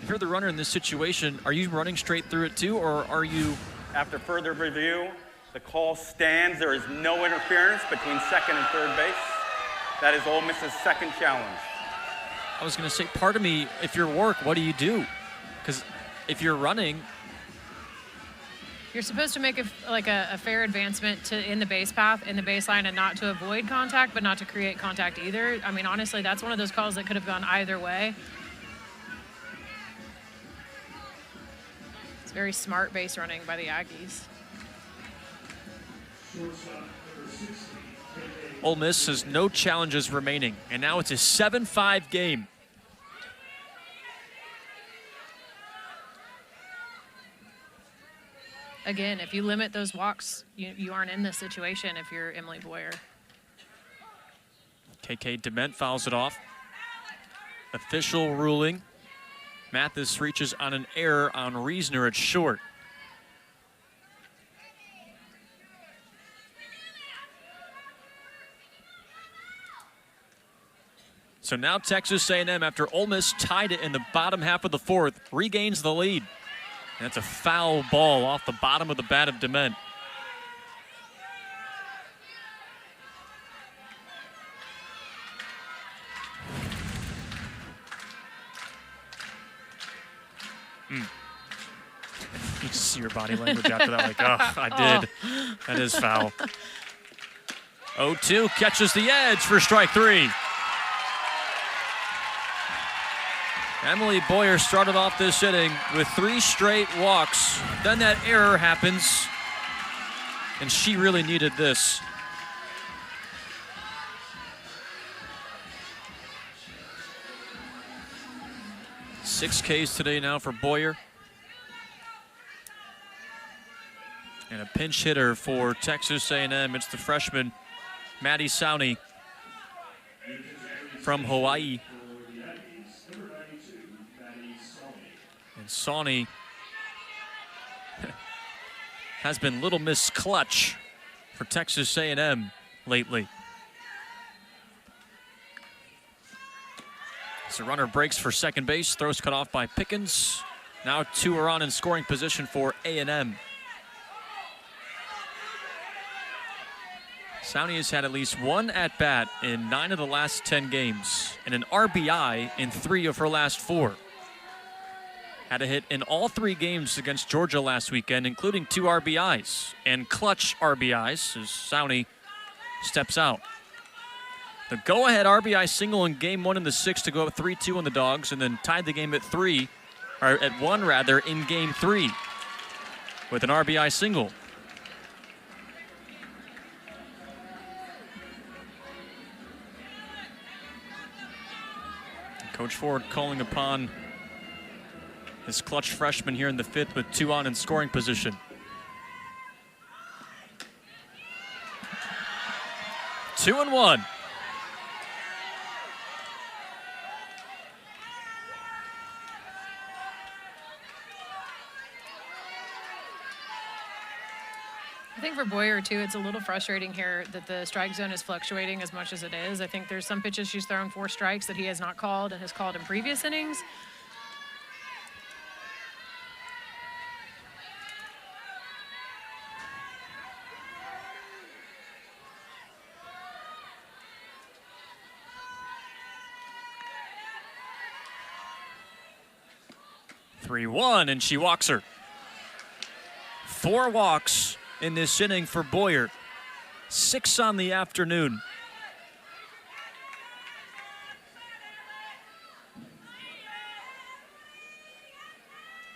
if you're the runner in this situation, are you running straight through it too, or are you?
After further review, the call stands. There is no interference between second and third base. That is Ole Miss's second challenge.
I was going to say, part of me, if you're Wark, what do you do? Because if you're running,
you're supposed to make a fair advancement in the base path, in the baseline, and not to avoid contact, but not to create contact either. I mean, honestly, that's one of those calls that could have gone either way. It's very smart base running by the Aggies.
Ole Miss has no challenges remaining, and now it's a 7-5 game.
Again, if you limit those walks, you aren't in this situation if you're Emily Boyer.
KK Dement fouls it off. Official ruling. Mathis reaches on an error on Reisner at short. So now Texas A&M, after Ole Miss tied it in the bottom half of the fourth, regains the lead. And that's a foul ball off the bottom of the bat of Dement. You just see your body language after that, like, oh, I did. That is foul. 0-2 catches the edge for strike three. Emily Boyer started off this inning with 3 straight walks. Then that error happens, and she really needed this. Six Ks today now for Boyer. And a pinch hitter for Texas A&M. It's the freshman, Maddie Sawney from Hawaii. And Sawney has been Little Miss Clutch for Texas A&M lately. So runner breaks for second base, throws cut off by Pickens. Now 2 are on in scoring position for A&M. Sawney has had at least 1 at-bat in 9 of the last 10 games and an RBI in 3 of her last 4. Had a hit in all 3 games against Georgia last weekend, including 2 RBIs and clutch RBIs as Sawney steps out. The go-ahead RBI single in game 1 in the 6th to go up 3-2 on the Dogs, and then tied the game at 1 rather, in game 3 with an RBI single. Coach Ford calling upon his clutch freshman here in the 5th with 2 on in scoring position. 2-1.
I think for Boyer, too, it's a little frustrating here that the strike zone is fluctuating as much as it is. I think there's some pitches she's throwing 4 strikes that he has not called and has called in previous innings.
(3-1), and she walks her. 4 walks in this inning for Boyer. 6 on the afternoon.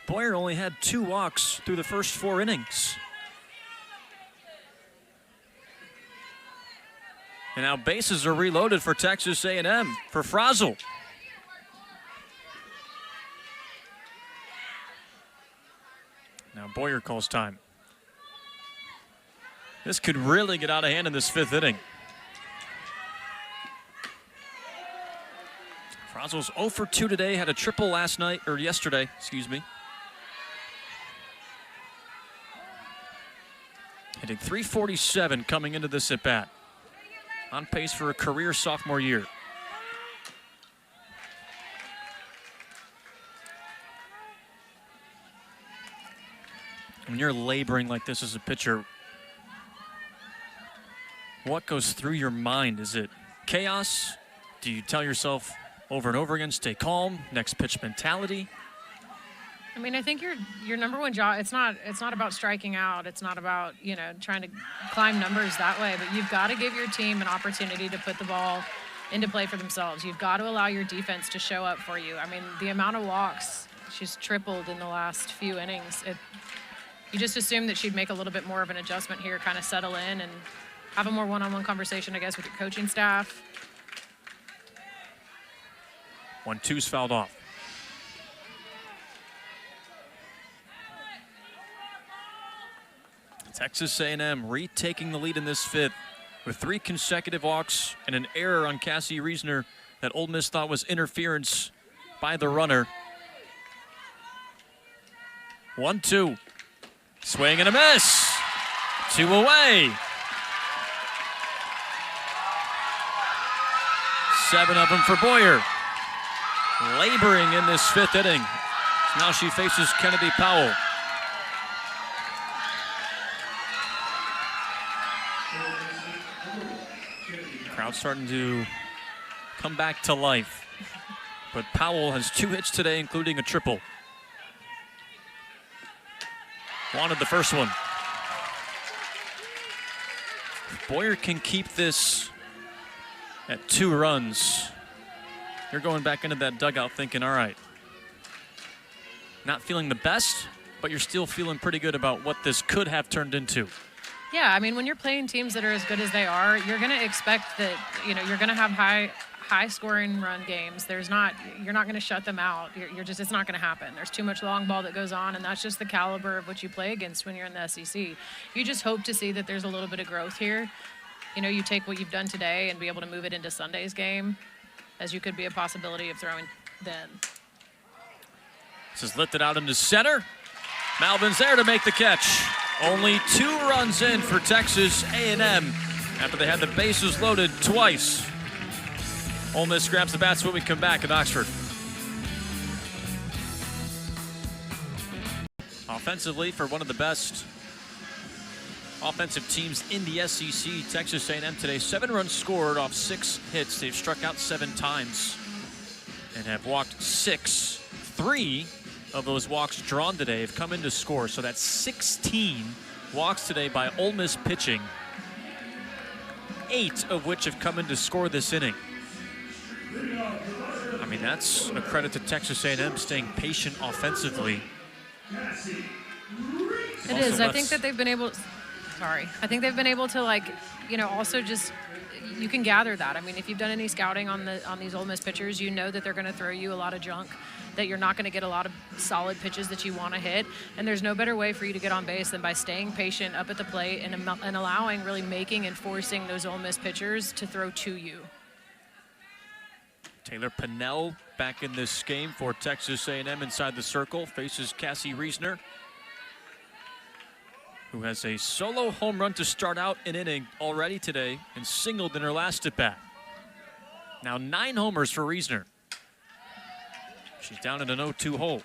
Boyer only had 2 walks through the first 4 innings. And now bases are reloaded for Texas A&M for Frazel. Now Boyer calls time. This could really get out of hand in this 5th inning. Frazel's 0 for 2 today, had a triple yesterday, excuse me. Hitting .347 coming into this at-bat. On pace for a career sophomore year. When you're laboring like this as a pitcher, what goes through your mind? Is it chaos? Do you tell yourself over and over again, stay calm, next pitch mentality?
I mean, I think your number one job, it's not about striking out. It's not about, trying to climb numbers that way, but you've got to give your team an opportunity to put the ball into play for themselves. You've got to allow your defense to show up for you. I mean, the amount of walks she's tripled in the last few innings. You just assume that she'd make a little bit more of an adjustment here, kind of settle in and have a more one-on-one conversation, I guess, with your coaching staff.
1-2's fouled off. Texas A&M retaking the lead in this 5th with 3 consecutive walks and an error on Cassie Reisner that Ole Miss thought was interference by the runner. 1-2. Swing and a miss. 2 away. 7 of them for Boyer. Laboring in this 5th inning. Now she faces Kennedy Powell. Crowd starting to come back to life. But Powell has 2 hits today, including a triple. Wanted the first one. If Boyer can keep this at 2 runs, you're going back into that dugout thinking, all right, not feeling the best, but you're still feeling pretty good about what this could have turned into.
Yeah, I mean, when you're playing teams that are as good as they are, you're going to expect that, you're going to have high high-scoring run games, you're not going to shut them out. It's not going to happen. There's too much long ball that goes on, and that's just the caliber of what you play against when you're in the SEC. You just hope to see that there's a little bit of growth here. You know, you take what you've done today and be able to move it into Sunday's game, as you could be a possibility of throwing then.
This is lifted out into center. Malvin's there to make the catch. Only 2 runs in for Texas A&M after they had the bases loaded twice. Ole Miss grabs the bats when we come back at Oxford. Offensively, for one of the best offensive teams in the SEC, Texas A&M today, 7 runs scored off 6 hits. They've struck out 7 times and have walked 6. 3 of those walks drawn today have come in to score. So that's 16 walks today by Ole Miss pitching, 8 of which have come in to score this inning. I mean, that's a credit to Texas A&M staying patient offensively.
It is. I think that they've been able. I think they've been able to, like, you know, also just, you can gather that. I mean, if you've done any scouting on these Ole Miss pitchers, you know that they're going to throw you a lot of junk, that you're not going to get a lot of solid pitches that you want to hit. And there's no better way for you to get on base than by staying patient up at the plate and allowing, really making and forcing those Ole Miss pitchers to throw to you.
Taylor Pennell back in this game for Texas A&M inside the circle, faces Cassie Reisner, who has a solo home run to start out an inning already today and singled in her last at-bat. Now 9 homers for Reisner. She's down in an 0-2 hole.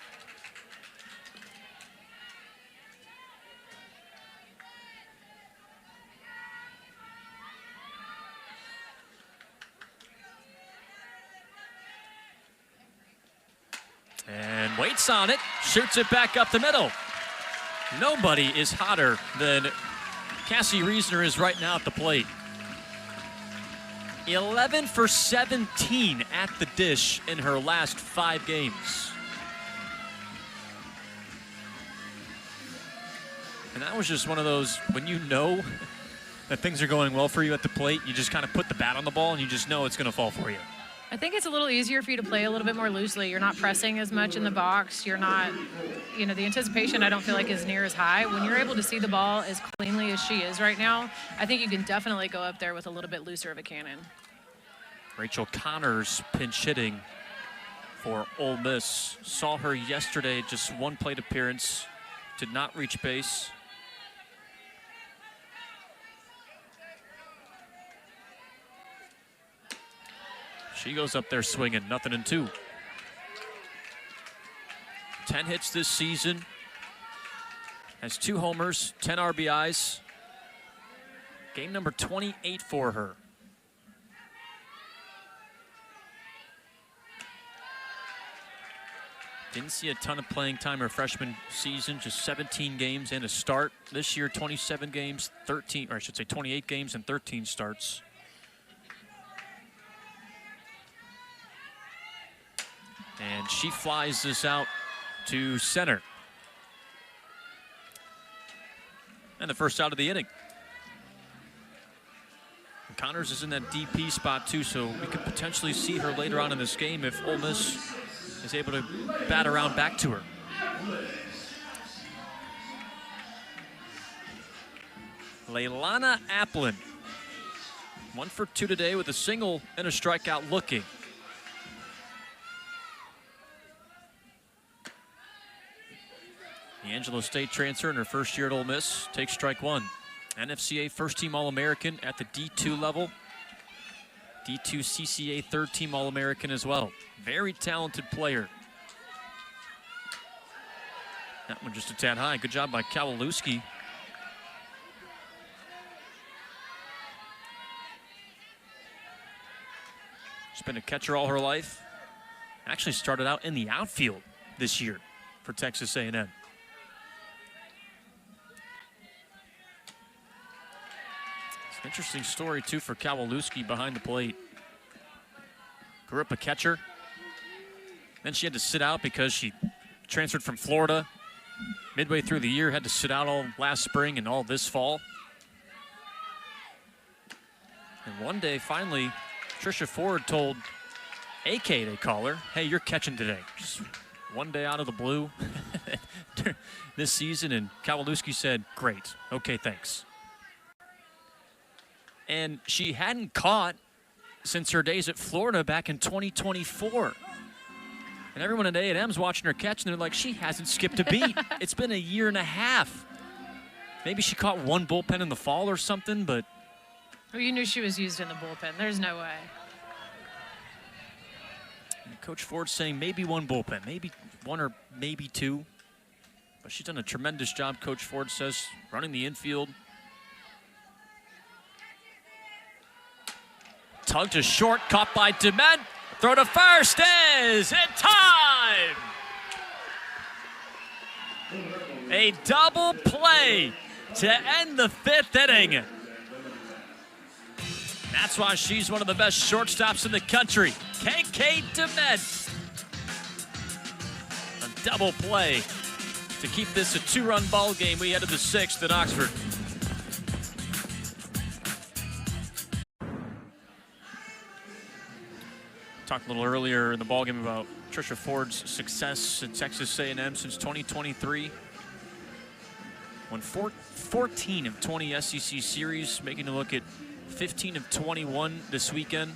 And waits on it, shoots it back up the middle. Nobody is hotter than Cassie Reisner is right now at the plate. 11 for 17 at the dish in her last 5 games. And that was just one of those, when you know that things are going well for you at the plate, you just kind of put the bat on the ball and you just know it's going to fall for you.
I think it's a little easier for you to play a little bit more loosely. You're not pressing as much in the box. You're not, you know, the anticipation I don't feel like is near as high. When you're able to see the ball as cleanly as she is right now, I think you can definitely go up there with a little bit looser of a cannon.
Rachel Connors pinch hitting for Ole Miss. Saw her yesterday, just 1 plate appearance, did not reach base. She goes up there swinging, 0-2. 10 hits this season, has 2 homers, 10 RBIs. Game number 28 for her. Didn't see a ton of playing time her freshman season, just 17 games and a start. This year, 27 games, 28 games and 13 starts. And she flies this out to center. And the first out of the inning. And Connors is in that DP spot too, so we could potentially see her later on in this game if Ole Miss is able to bat around back to her. Leilana Applin, 1 for 2 today with a single and a strikeout looking. The Angelo State transfer in her first year at Ole Miss takes strike 1. NFCA first-team All-American at the D2 level. D2 CCA third-team All-American as well. Very talented player. That one just a tad high. Good job by Kowalewski. She's been a catcher all her life. Actually started out in the outfield this year for Texas A&M. Interesting story, too, for Kowalewski behind the plate. Grew up a catcher. Then she had to sit out because she transferred from Florida. Midway through the year, had to sit out all last spring and all this fall. And one day, finally, Trisha Ford told AK, they call her, hey, you're catching today. Just one day out of the blue this season, and Kowalewski said, great, okay, thanks. And she hadn't caught since her days at Florida back in 2024. And everyone at A&M's watching her catch, and they're like, she hasn't skipped a beat. It's been a year and a half. Maybe she caught one bullpen in the fall or something, but...
Well, you knew she was used in the bullpen. There's no way.
And Coach Ford's saying maybe one bullpen, maybe one or maybe two. But she's done a tremendous job, Coach Ford says, running the infield. Tug to short, caught by DeMent. Throw to first is in time! A double play to end the 5th inning. That's why she's one of the best shortstops in the country. KK DeMent. A double play to keep this a 2-run ball game. We head to the 6th at Oxford. Talked a little earlier in the ballgame about Trisha Ford's success at Texas A&M since 2023. Won 14 of 20 SEC series, making a look at 15 of 21 this weekend.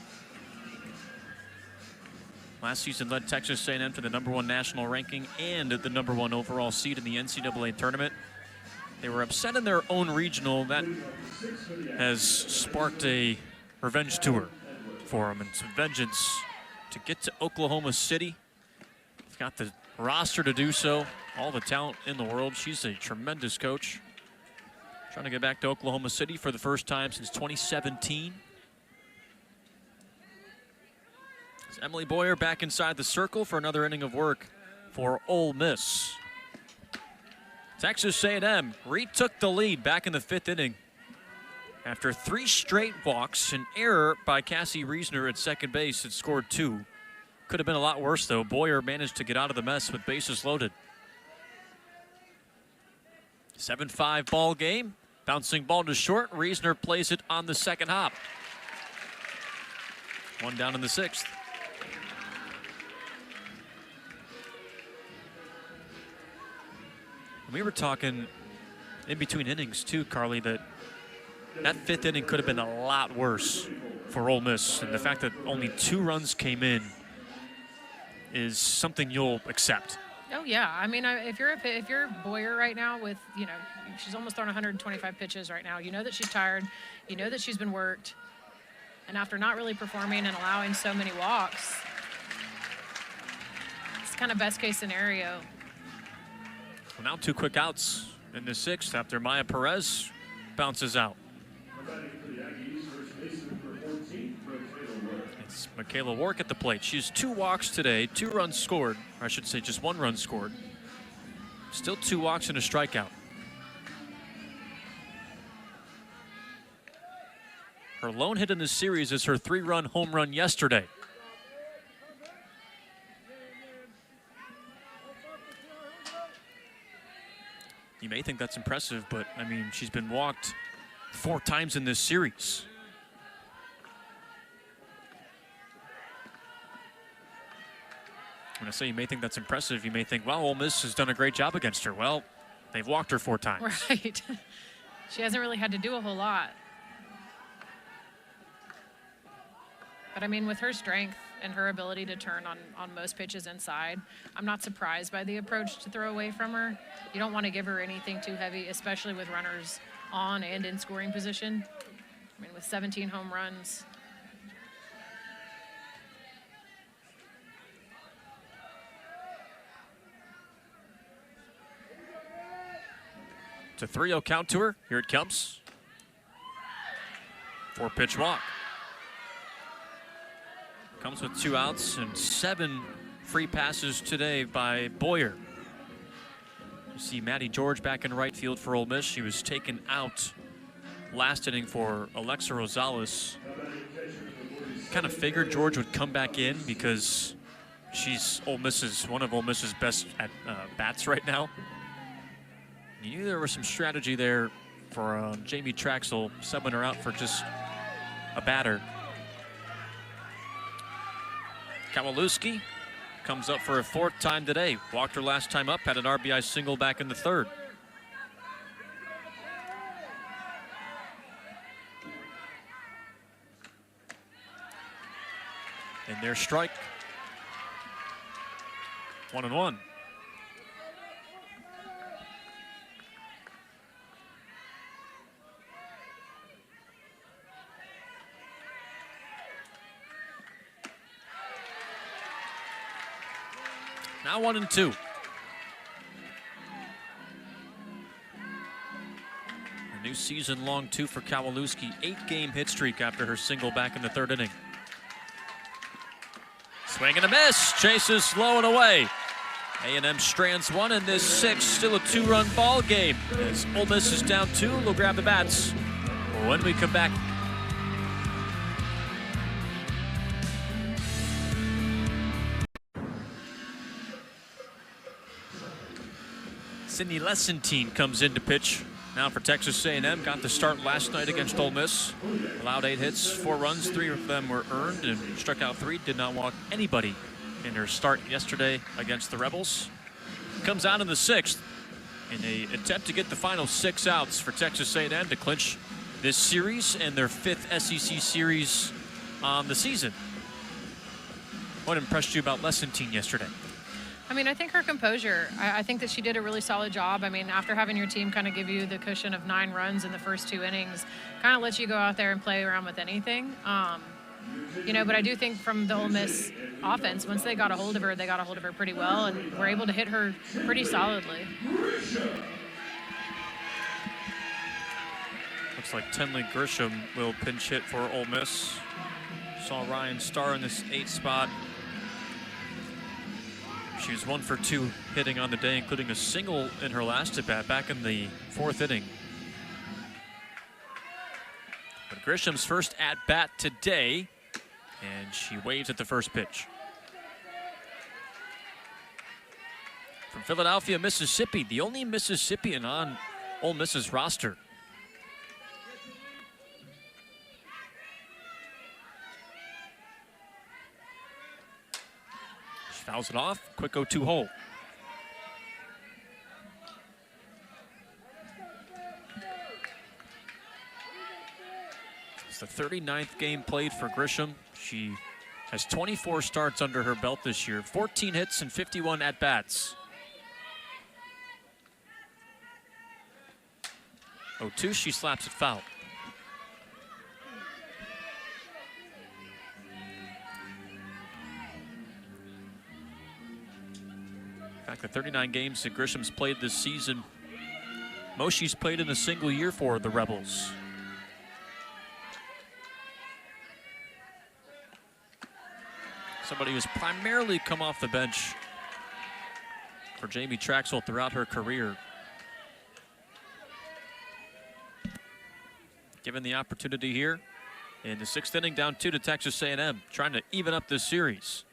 Last season led Texas A&M to the #1 national ranking and the #1 overall seed in the NCAA tournament. They were upset in their own regional. That has sparked a revenge tour for them and some vengeance to get to Oklahoma City. He's got the roster to do so, all the talent in the world. She's a tremendous coach. Trying to get back to Oklahoma City for the first time since 2017. It's Emily Boyer back inside the circle for another inning of work for Ole Miss. Texas A&M retook the lead back in the 5th inning. After 3 straight walks, an error by Cassie Reisner at second base had scored 2. Could have been a lot worse, though. Boyer managed to get out of the mess with bases loaded. 7-5 ball game. Bouncing ball to short. Reisner plays it on the second hop. 1 down in the 6th. We were talking in between innings, too, Carly, that 5th inning could have been a lot worse for Ole Miss. And the fact that only 2 runs came in is something you'll accept.
Oh yeah, I mean, if you're Boyer right now with, you know, she's almost thrown 125 pitches right now. You know that she's tired. You know that she's been worked. And after not really performing and allowing so many walks, it's kind of best case scenario.
Well, now 2 quick outs in the 6th after Maya Perez bounces out. It's Michaela Wark at the plate. She has 2 walks today, 2 runs scored. Or I should say just 1 run scored. Still 2 walks and a strikeout. Her lone hit in this series is her 3-run home run yesterday. You may think that's impressive, but I mean, she's been walked 4 times in this series. When I say you may think that's impressive, you may think, well, Ole Miss has done a great job against her. Well, they've walked her 4 times.
Right. She hasn't really had to do a whole lot. But I mean, with her strength and her ability to turn on most pitches inside, I'm not surprised by the approach to throw away from her. You don't want to give her anything too heavy, especially with runners on and in scoring position. I mean, with 17 home runs.
It's a 3-0 count to her. Here it comes. 4-pitch walk. Comes with 2 outs and 7 free passes today by Boyer. You see Maddie George back in right field for Ole Miss. She was taken out last inning for Alexa Rosales. Kind of figured George would come back in because she's one of Ole Miss's best at bats right now. You knew there was some strategy there for Jamie Traxel subbing her out for just a batter. Kowalewski comes up for a 4th time today. Walked her last time up, had an RBI single back in the 3rd. And their strike. 1-1. Now 1-2. A new season-long 2 for Kowalewski. 8-game hit streak after her single back in the 3rd inning. Swing and a miss. Chases low and away. A&M strands one in this 6. Still a 2-run ball game. As Ole Miss is down 2, they'll grab the bats when we come back. Sydney Lessentine comes in to pitch now for Texas A&M. Got the start last night against Ole Miss. Allowed 8 hits, 4 runs, 3 of them were earned, and struck out 3. Did not walk anybody in her start yesterday against the Rebels. Comes out in the 6th in an attempt to get the final 6 outs for Texas A&M to clinch this series and their 5th SEC series on the season. What impressed you about Lessentine yesterday?
I mean, I think her composure, I think that she did a really solid job. I mean, after having your team kind of give you the cushion of 9 runs in the first 2 innings, kind of lets you go out there and play around with anything. You know, but I do think from the Ole Miss offense, once they got a hold of her, they got a hold of her pretty well and were able to hit her pretty solidly.
Looks like Tenley Grisham will pinch hit for Ole Miss. Saw Ryan Starr in this 8th spot. She was 1 for 2 hitting on the day, including a single in her last at-bat back in the 4th inning. But Grisham's first at-bat today, and she waves at the first pitch. From Philadelphia, Mississippi, the only Mississippian on Ole Miss's roster. Fouls it off, quick 0-2 hole. It's the 39th game played for Grisham. She has 24 starts under her belt this year, 14 hits and 51 at-bats. 0-2, she slaps it foul. In fact, the 39 games that Grisham's played this season, most she's played in a single year for the Rebels. Somebody who's primarily come off the bench for Jamie Traxel throughout her career. Given the opportunity here in the 6th inning, down 2 to Texas A&M, trying to even up this series.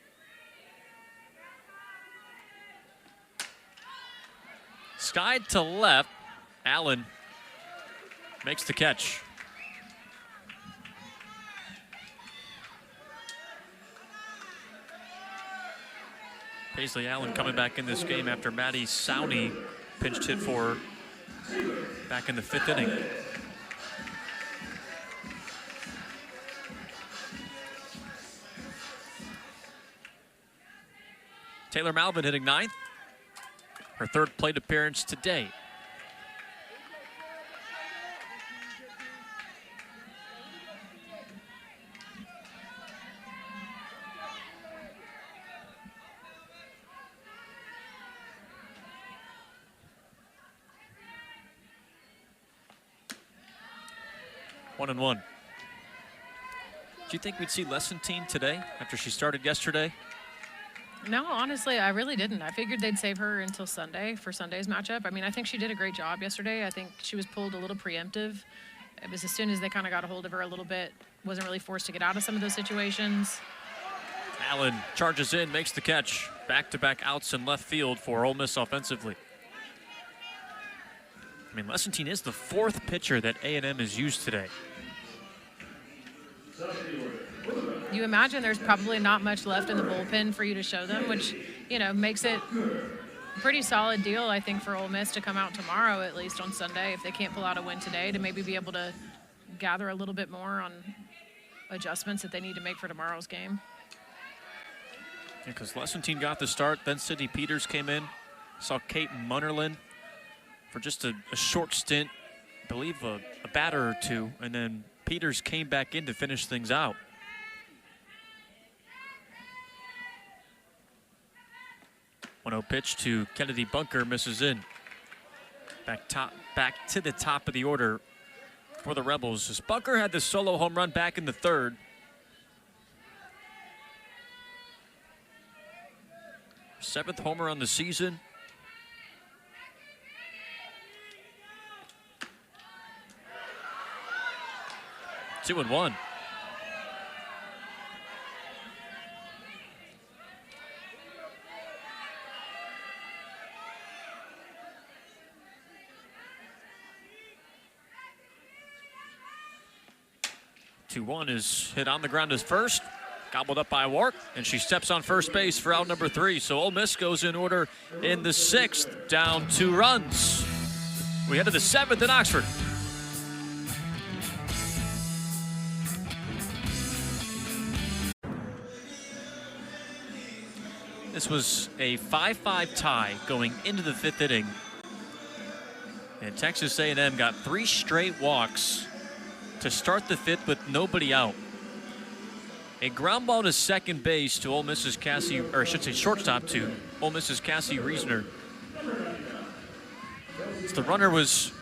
Skied to left, Allen makes the catch. Paisley Allen coming back in this game after Maddie Sowney pinched hit for her back in the 5th inning. Taylor Malvin hitting 9th. Her 3rd plate appearance today. One and one. Do you think we'd see Lessentine today after she started yesterday?
No, honestly, I really didn't. I figured they'd save her until Sunday for Sunday's matchup. I mean, I think she did a great job yesterday. I think she was pulled a little preemptive. It was as soon as they kind of got a hold of her a little bit, wasn't really forced to get out of some of those situations.
Allen charges in, makes the catch. Back-to-back outs in left field for Ole Miss offensively. I mean, Lessentine is the 4th pitcher that A&M has used today.
you imagine there's probably not much left in the bullpen for you to show them, which, you know, makes it a pretty solid deal, I think, for Ole Miss to come out tomorrow, at least on Sunday, if they can't pull out a win today, to maybe be able to gather a little bit more on adjustments that they need to make for tomorrow's game.
Because Lessentine got the start, then Sydney Peters came in. Saw Kate Munnerlin for just a short stint, I believe a batter or two, and then Peters came back in to finish things out. One-0 pitch to Kennedy Bunker, misses in. Back to the top of the order for the Rebels, as Bunker had the solo home run back in the third. Seventh homer on the season. Two and one. Two-one is hit on the ground as first. Gobbled up by Wark, and she steps on first base for out number 3. So Ole Miss goes in order in the 6th, down 2 runs. We head to the 7th in Oxford. This was a 5-5 tie going into the 5th inning. And Texas A&M got 3 straight walks to start the 5th with nobody out. A ground ball to second base to Ole Miss's Cassie, or I should say shortstop to Ole Miss's Cassie Reasoner. So the runner was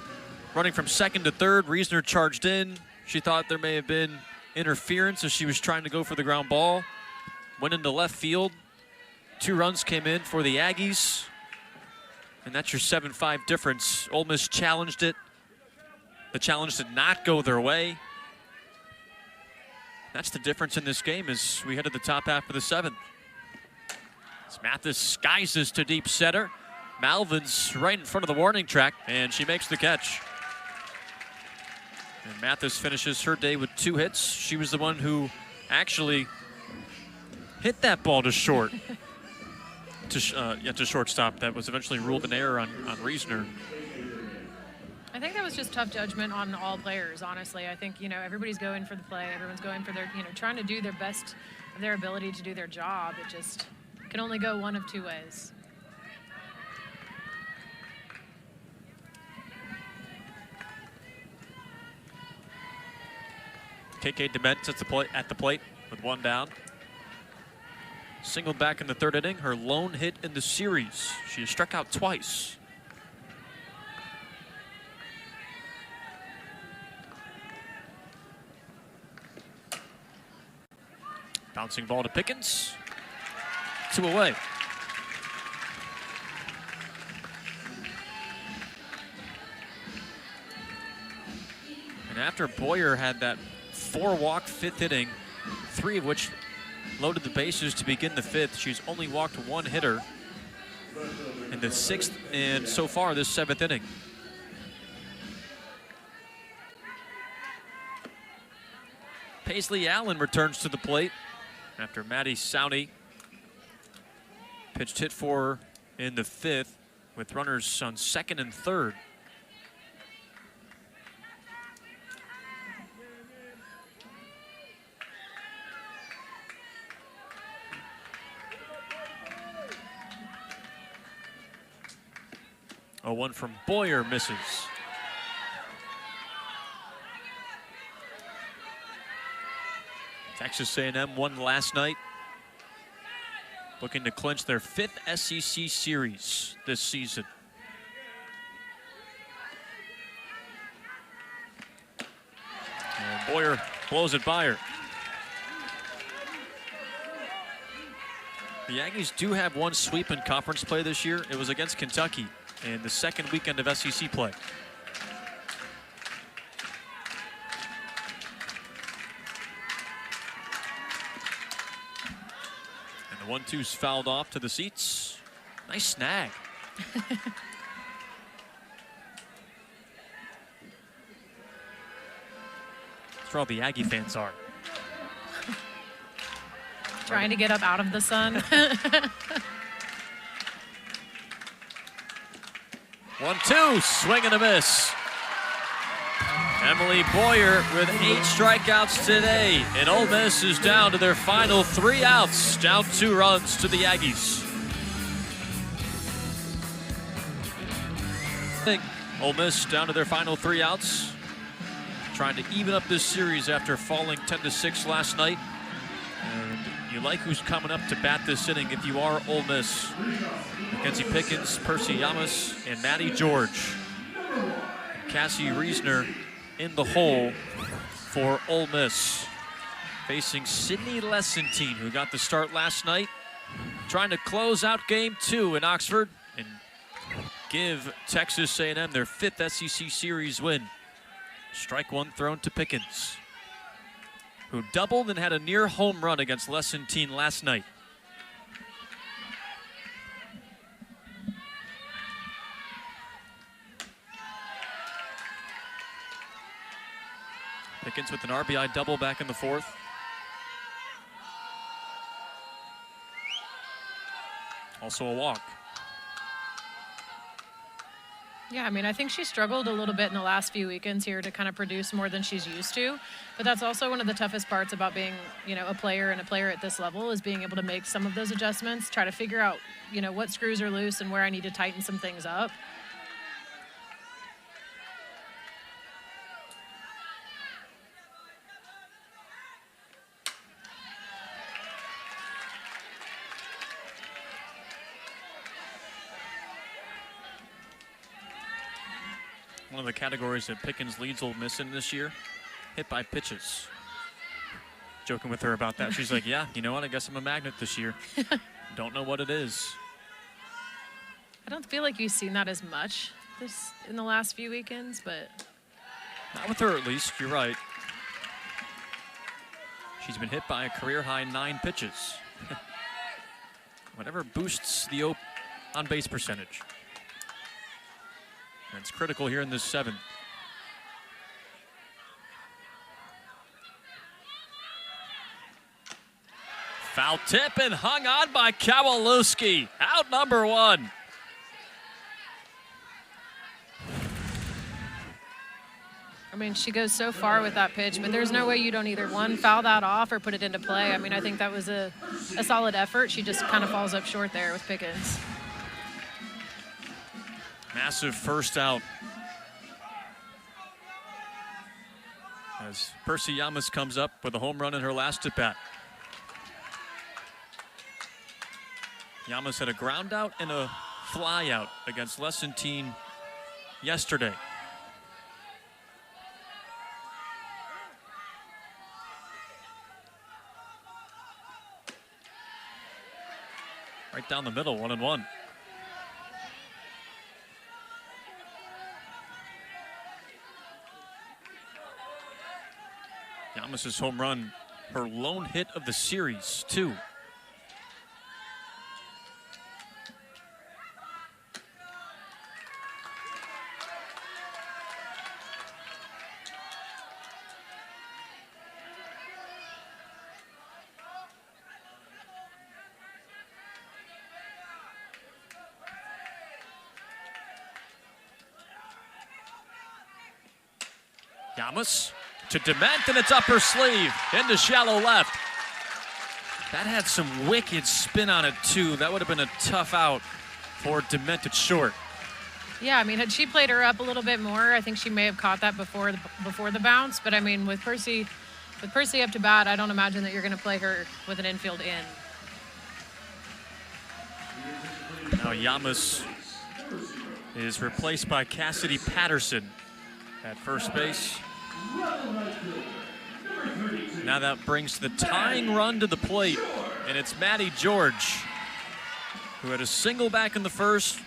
running from second to third. Reasoner charged in. She thought there may have been interference as she was trying to go for the ground ball. Went into left field. 2 runs came in for the Aggies. And that's your 7-5 difference. Ole Miss challenged it. The challenge did not go their way. That's the difference in this game as we head to the top half of the 7th. As Mathis skies this to deep center. Malvin's right in front of the warning track, and she makes the catch. And Mathis finishes her day with 2 hits. She was the one who actually hit that ball to short. to shortstop. That was eventually ruled an error on Reasoner.
I think that was just tough judgment on all players, honestly. I think, you know, everybody's going for the play. Everyone's going for their, you know, trying to do their best of their ability to do their job. It just can only go one of 2 ways.
KK Dement sits at the plate with 1 down. Singled back in the 3rd inning, her lone hit in the series. She has struck out twice. Bouncing ball to Pickens. 2 away. And after Boyer had that 4-walk 5th inning, 3 of which loaded the bases to begin the 5th, she's only walked 1 hitter in the 6th and so far this 7th inning. Paisley Allen returns to the plate after Maddie Sowney pitched hit for her in the 5th with runners on 2nd and 3rd. A 1 from Boyer misses. Texas A&M won last night, looking to clinch their 5th SEC series this season. And Boyer blows it by her. The Aggies do have 1 sweep in conference play this year. It was against Kentucky in the 2nd weekend of SEC play. And the 1-2's fouled off to the seats. Nice snag. That's where all the Aggie fans are.
Trying to get up out of the sun.
1-2, swing and a miss. Emily Boyer with 8 strikeouts today, and Ole Miss is down to their final 3 outs, down 2 runs to the Aggies. Ole Miss down to their final 3 outs, trying to even up this series after falling 10-6 last night. And you like who's coming up to bat this inning if you are Ole Miss. Mackenzie Pickens, Percy Yamas, and Maddie George. Cassie Reisner in the hole for Ole Miss, facing Sydney Lessentine, who got the start last night, trying to close out game 2 in Oxford and give Texas A&M their 5th SEC Series win. Strike 1 thrown to Pickens, who doubled and had a near home run against Lessentine last night. Pickens with an RBI double back in the 4th. Also a walk.
Yeah, I mean, I think she struggled a little bit in the last few weekends here to kind of produce more than she's used to. But that's also one of the toughest parts about being, a player and a player at this level, is being able to make some of those adjustments, try to figure out, what screws are loose and where I need to tighten some things up.
One of the categories that Pickens leads Ole Miss in this year, hit by pitches. Joking with her about that. She's like, yeah, you know what? I guess I'm a magnet this year. Don't know what it is.
I don't feel like you've seen that as much in the last few weekends, but...
Not with her, at least. You're right. She's been hit by a career-high 9 pitches. Whatever boosts the on-base percentage. And it's critical here in this 7th. Foul tip and hung on by Kowalewski. Out number 1.
I mean, she goes so far with that pitch, but there's no way you don't either, one, foul that off or put it into play. I mean, I think that was a solid effort. She just kind of falls up short there with Pickens.
Massive first out. As Percy Yamas comes up with a home run in her last at-bat. Yamas had a ground out and a fly out against Lessentine yesterday. Right down the middle, 1-1. Yamas's home run, her lone hit of the series, 2. Yamas to Dement, and it's up her sleeve into shallow left. That had some wicked spin on it too. That would have been a tough out for Dement at short.
Yeah, I mean, had she played her up a little bit more, I think she may have caught that before the bounce. But I mean, with Percy up to bat, I don't imagine that you're going to play her with an infield in.
Now Yamas is replaced by Cassidy Patterson at first base. Now that brings the tying run to the plate, and it's Maddie George, who had a single back in the first,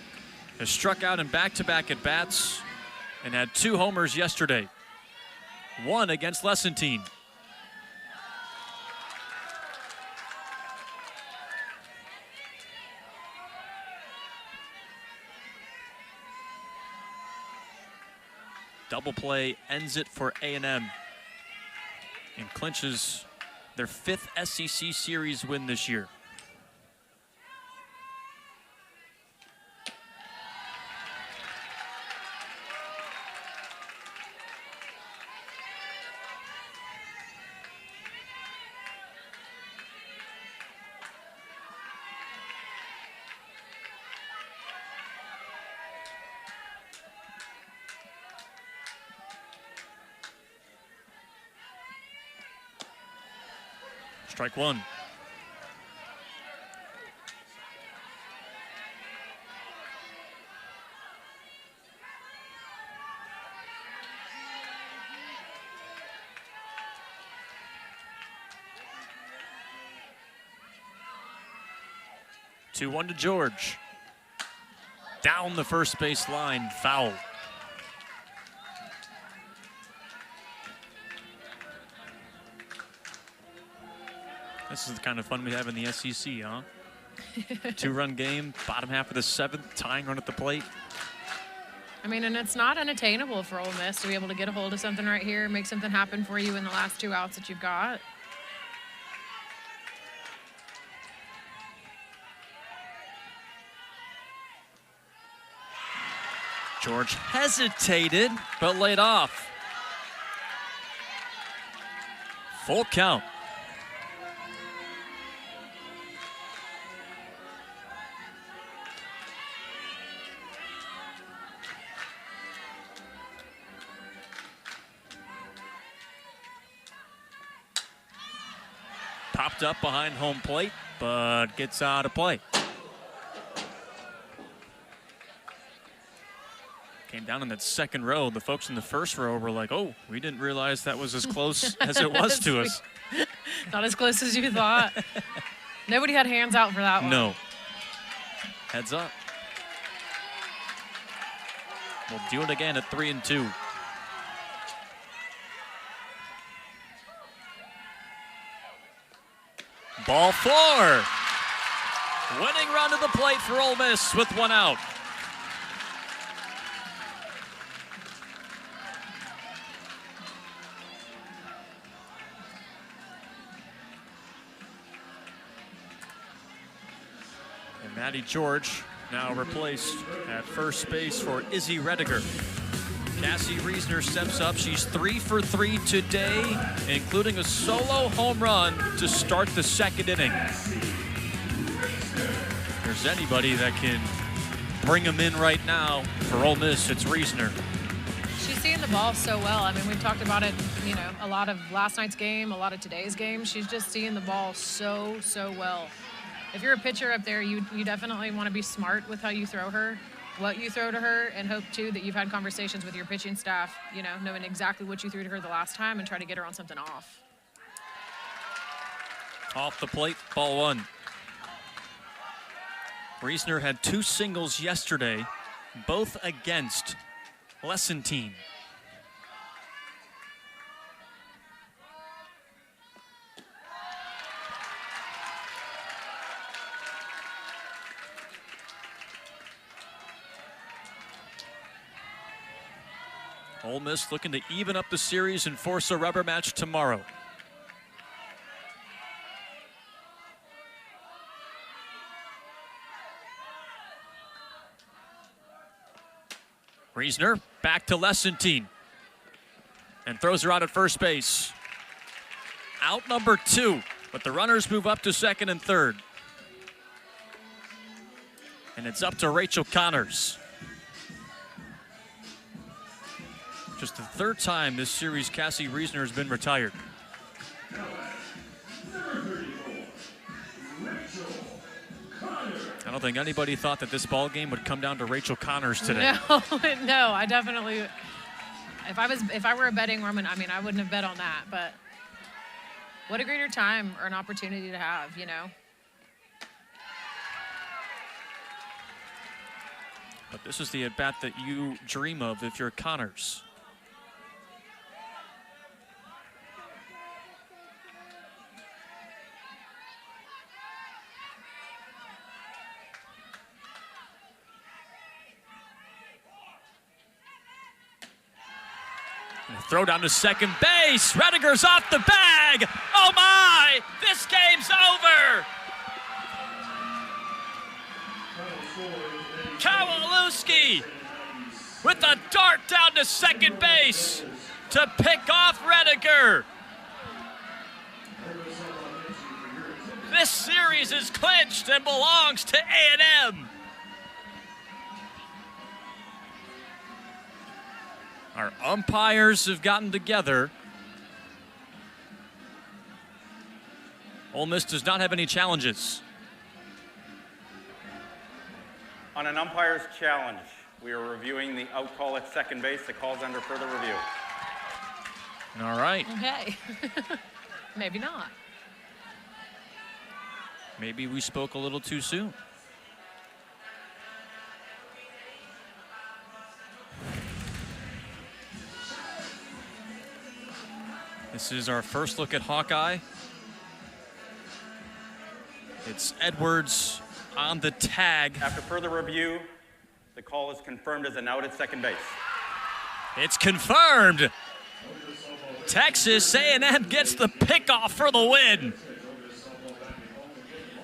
has struck out in back-to-back at-bats, and had 2 homers yesterday. 1 against Lessentine. Double play ends it for A&M and clinches their 5th SEC series win this year. Strike one. Two one to George. Down the first base line, foul. This is the kind of fun we have in the SEC, huh? 2-run game, bottom half of the 7th, tying run at the plate.
I mean, and it's not unattainable for Ole Miss to be able to get a hold of something right here, make something happen for you in the last 2 outs that you've got.
George hesitated, but laid off. Full count. Popped up behind home plate, but gets out of play. Came down in that second row. The folks in the first row were like, oh, we didn't realize that was as close as it was to us.
Not as close as you thought. Nobody had hands out for that one.
No. Heads up. We'll do it again at 3-2. Ball 4. Winning run to the plate for Ole Miss with 1 out. And Matty George now replaced at first base for Izzy Rediger. Cassie Reisner steps up. She's 3 for 3 today, including a solo home run to start the 2nd inning. If there's anybody that can bring them in right now for Ole Miss, it's Reisner.
She's seeing the ball so well. I mean, we've talked about it, you know, a lot of last night's game, a lot of today's game. She's just seeing the ball so well. If you're a pitcher up there, you definitely want to be smart with how you throw her, what you throw to her, and hope, too, that you've had conversations with your pitching staff, you know, knowing exactly what you threw to her the last time and try to get her on something off.
Off the plate, ball 1. Reisner had 2 singles yesterday, both against Lessentine. Ole Miss looking to even up the series and force a rubber match tomorrow. Reisner back to Lessentine and throws her out at first base. Out number 2, but the runners move up to 2nd and 3rd. And it's up to Rachel Connors. Just the 3rd time this series Cassie Reisner has been retired. I don't think anybody thought that this ball game would come down to Rachel Connors today.
No, I definitely. If I were a betting woman, I mean, I wouldn't have bet on that. But what a greater time or an opportunity to have, you know.
But this is the at-bat that you dream of if you're Connors. Throw down to second base. Rediger's off the bag. Oh my! This game's over. Kowalewski with a dart down to second base to pick off Rediger. This series is clinched and belongs to A&M. Our umpires have gotten together. Ole Miss does not have any challenges.
On an umpire's challenge, we are reviewing the out call at second base. The call's under further review.
All right.
Okay. Maybe not.
Maybe we spoke a little too soon. This is our first look at Hawkeye. It's Edwards on the tag.
After further review, the call is confirmed as an out at second base.
It's confirmed. Texas A&M gets the pickoff for the win.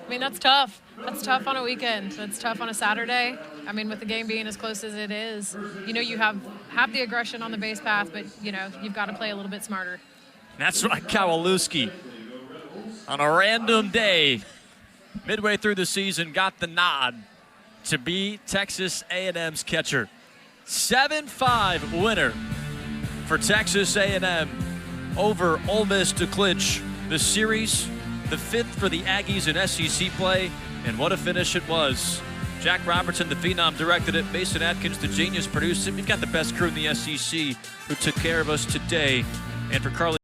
I mean, that's tough. That's tough on a weekend. That's tough on a Saturday. I mean, with the game being as close as it is, you know, you have the aggression on the base path, but, you know, you've got to play a little bit smarter.
That's right, Kowalewski, on a random day, midway through the season, got the nod to be Texas A&M's catcher. 7-5 winner for Texas A&M over Ole Miss to clinch the series, the 5th for the Aggies in SEC play, and what a finish it was. Jack Robertson, the Phenom, directed it. Mason Atkins, the genius, produced it. We've got the best crew in the SEC who took care of us today. And for Carly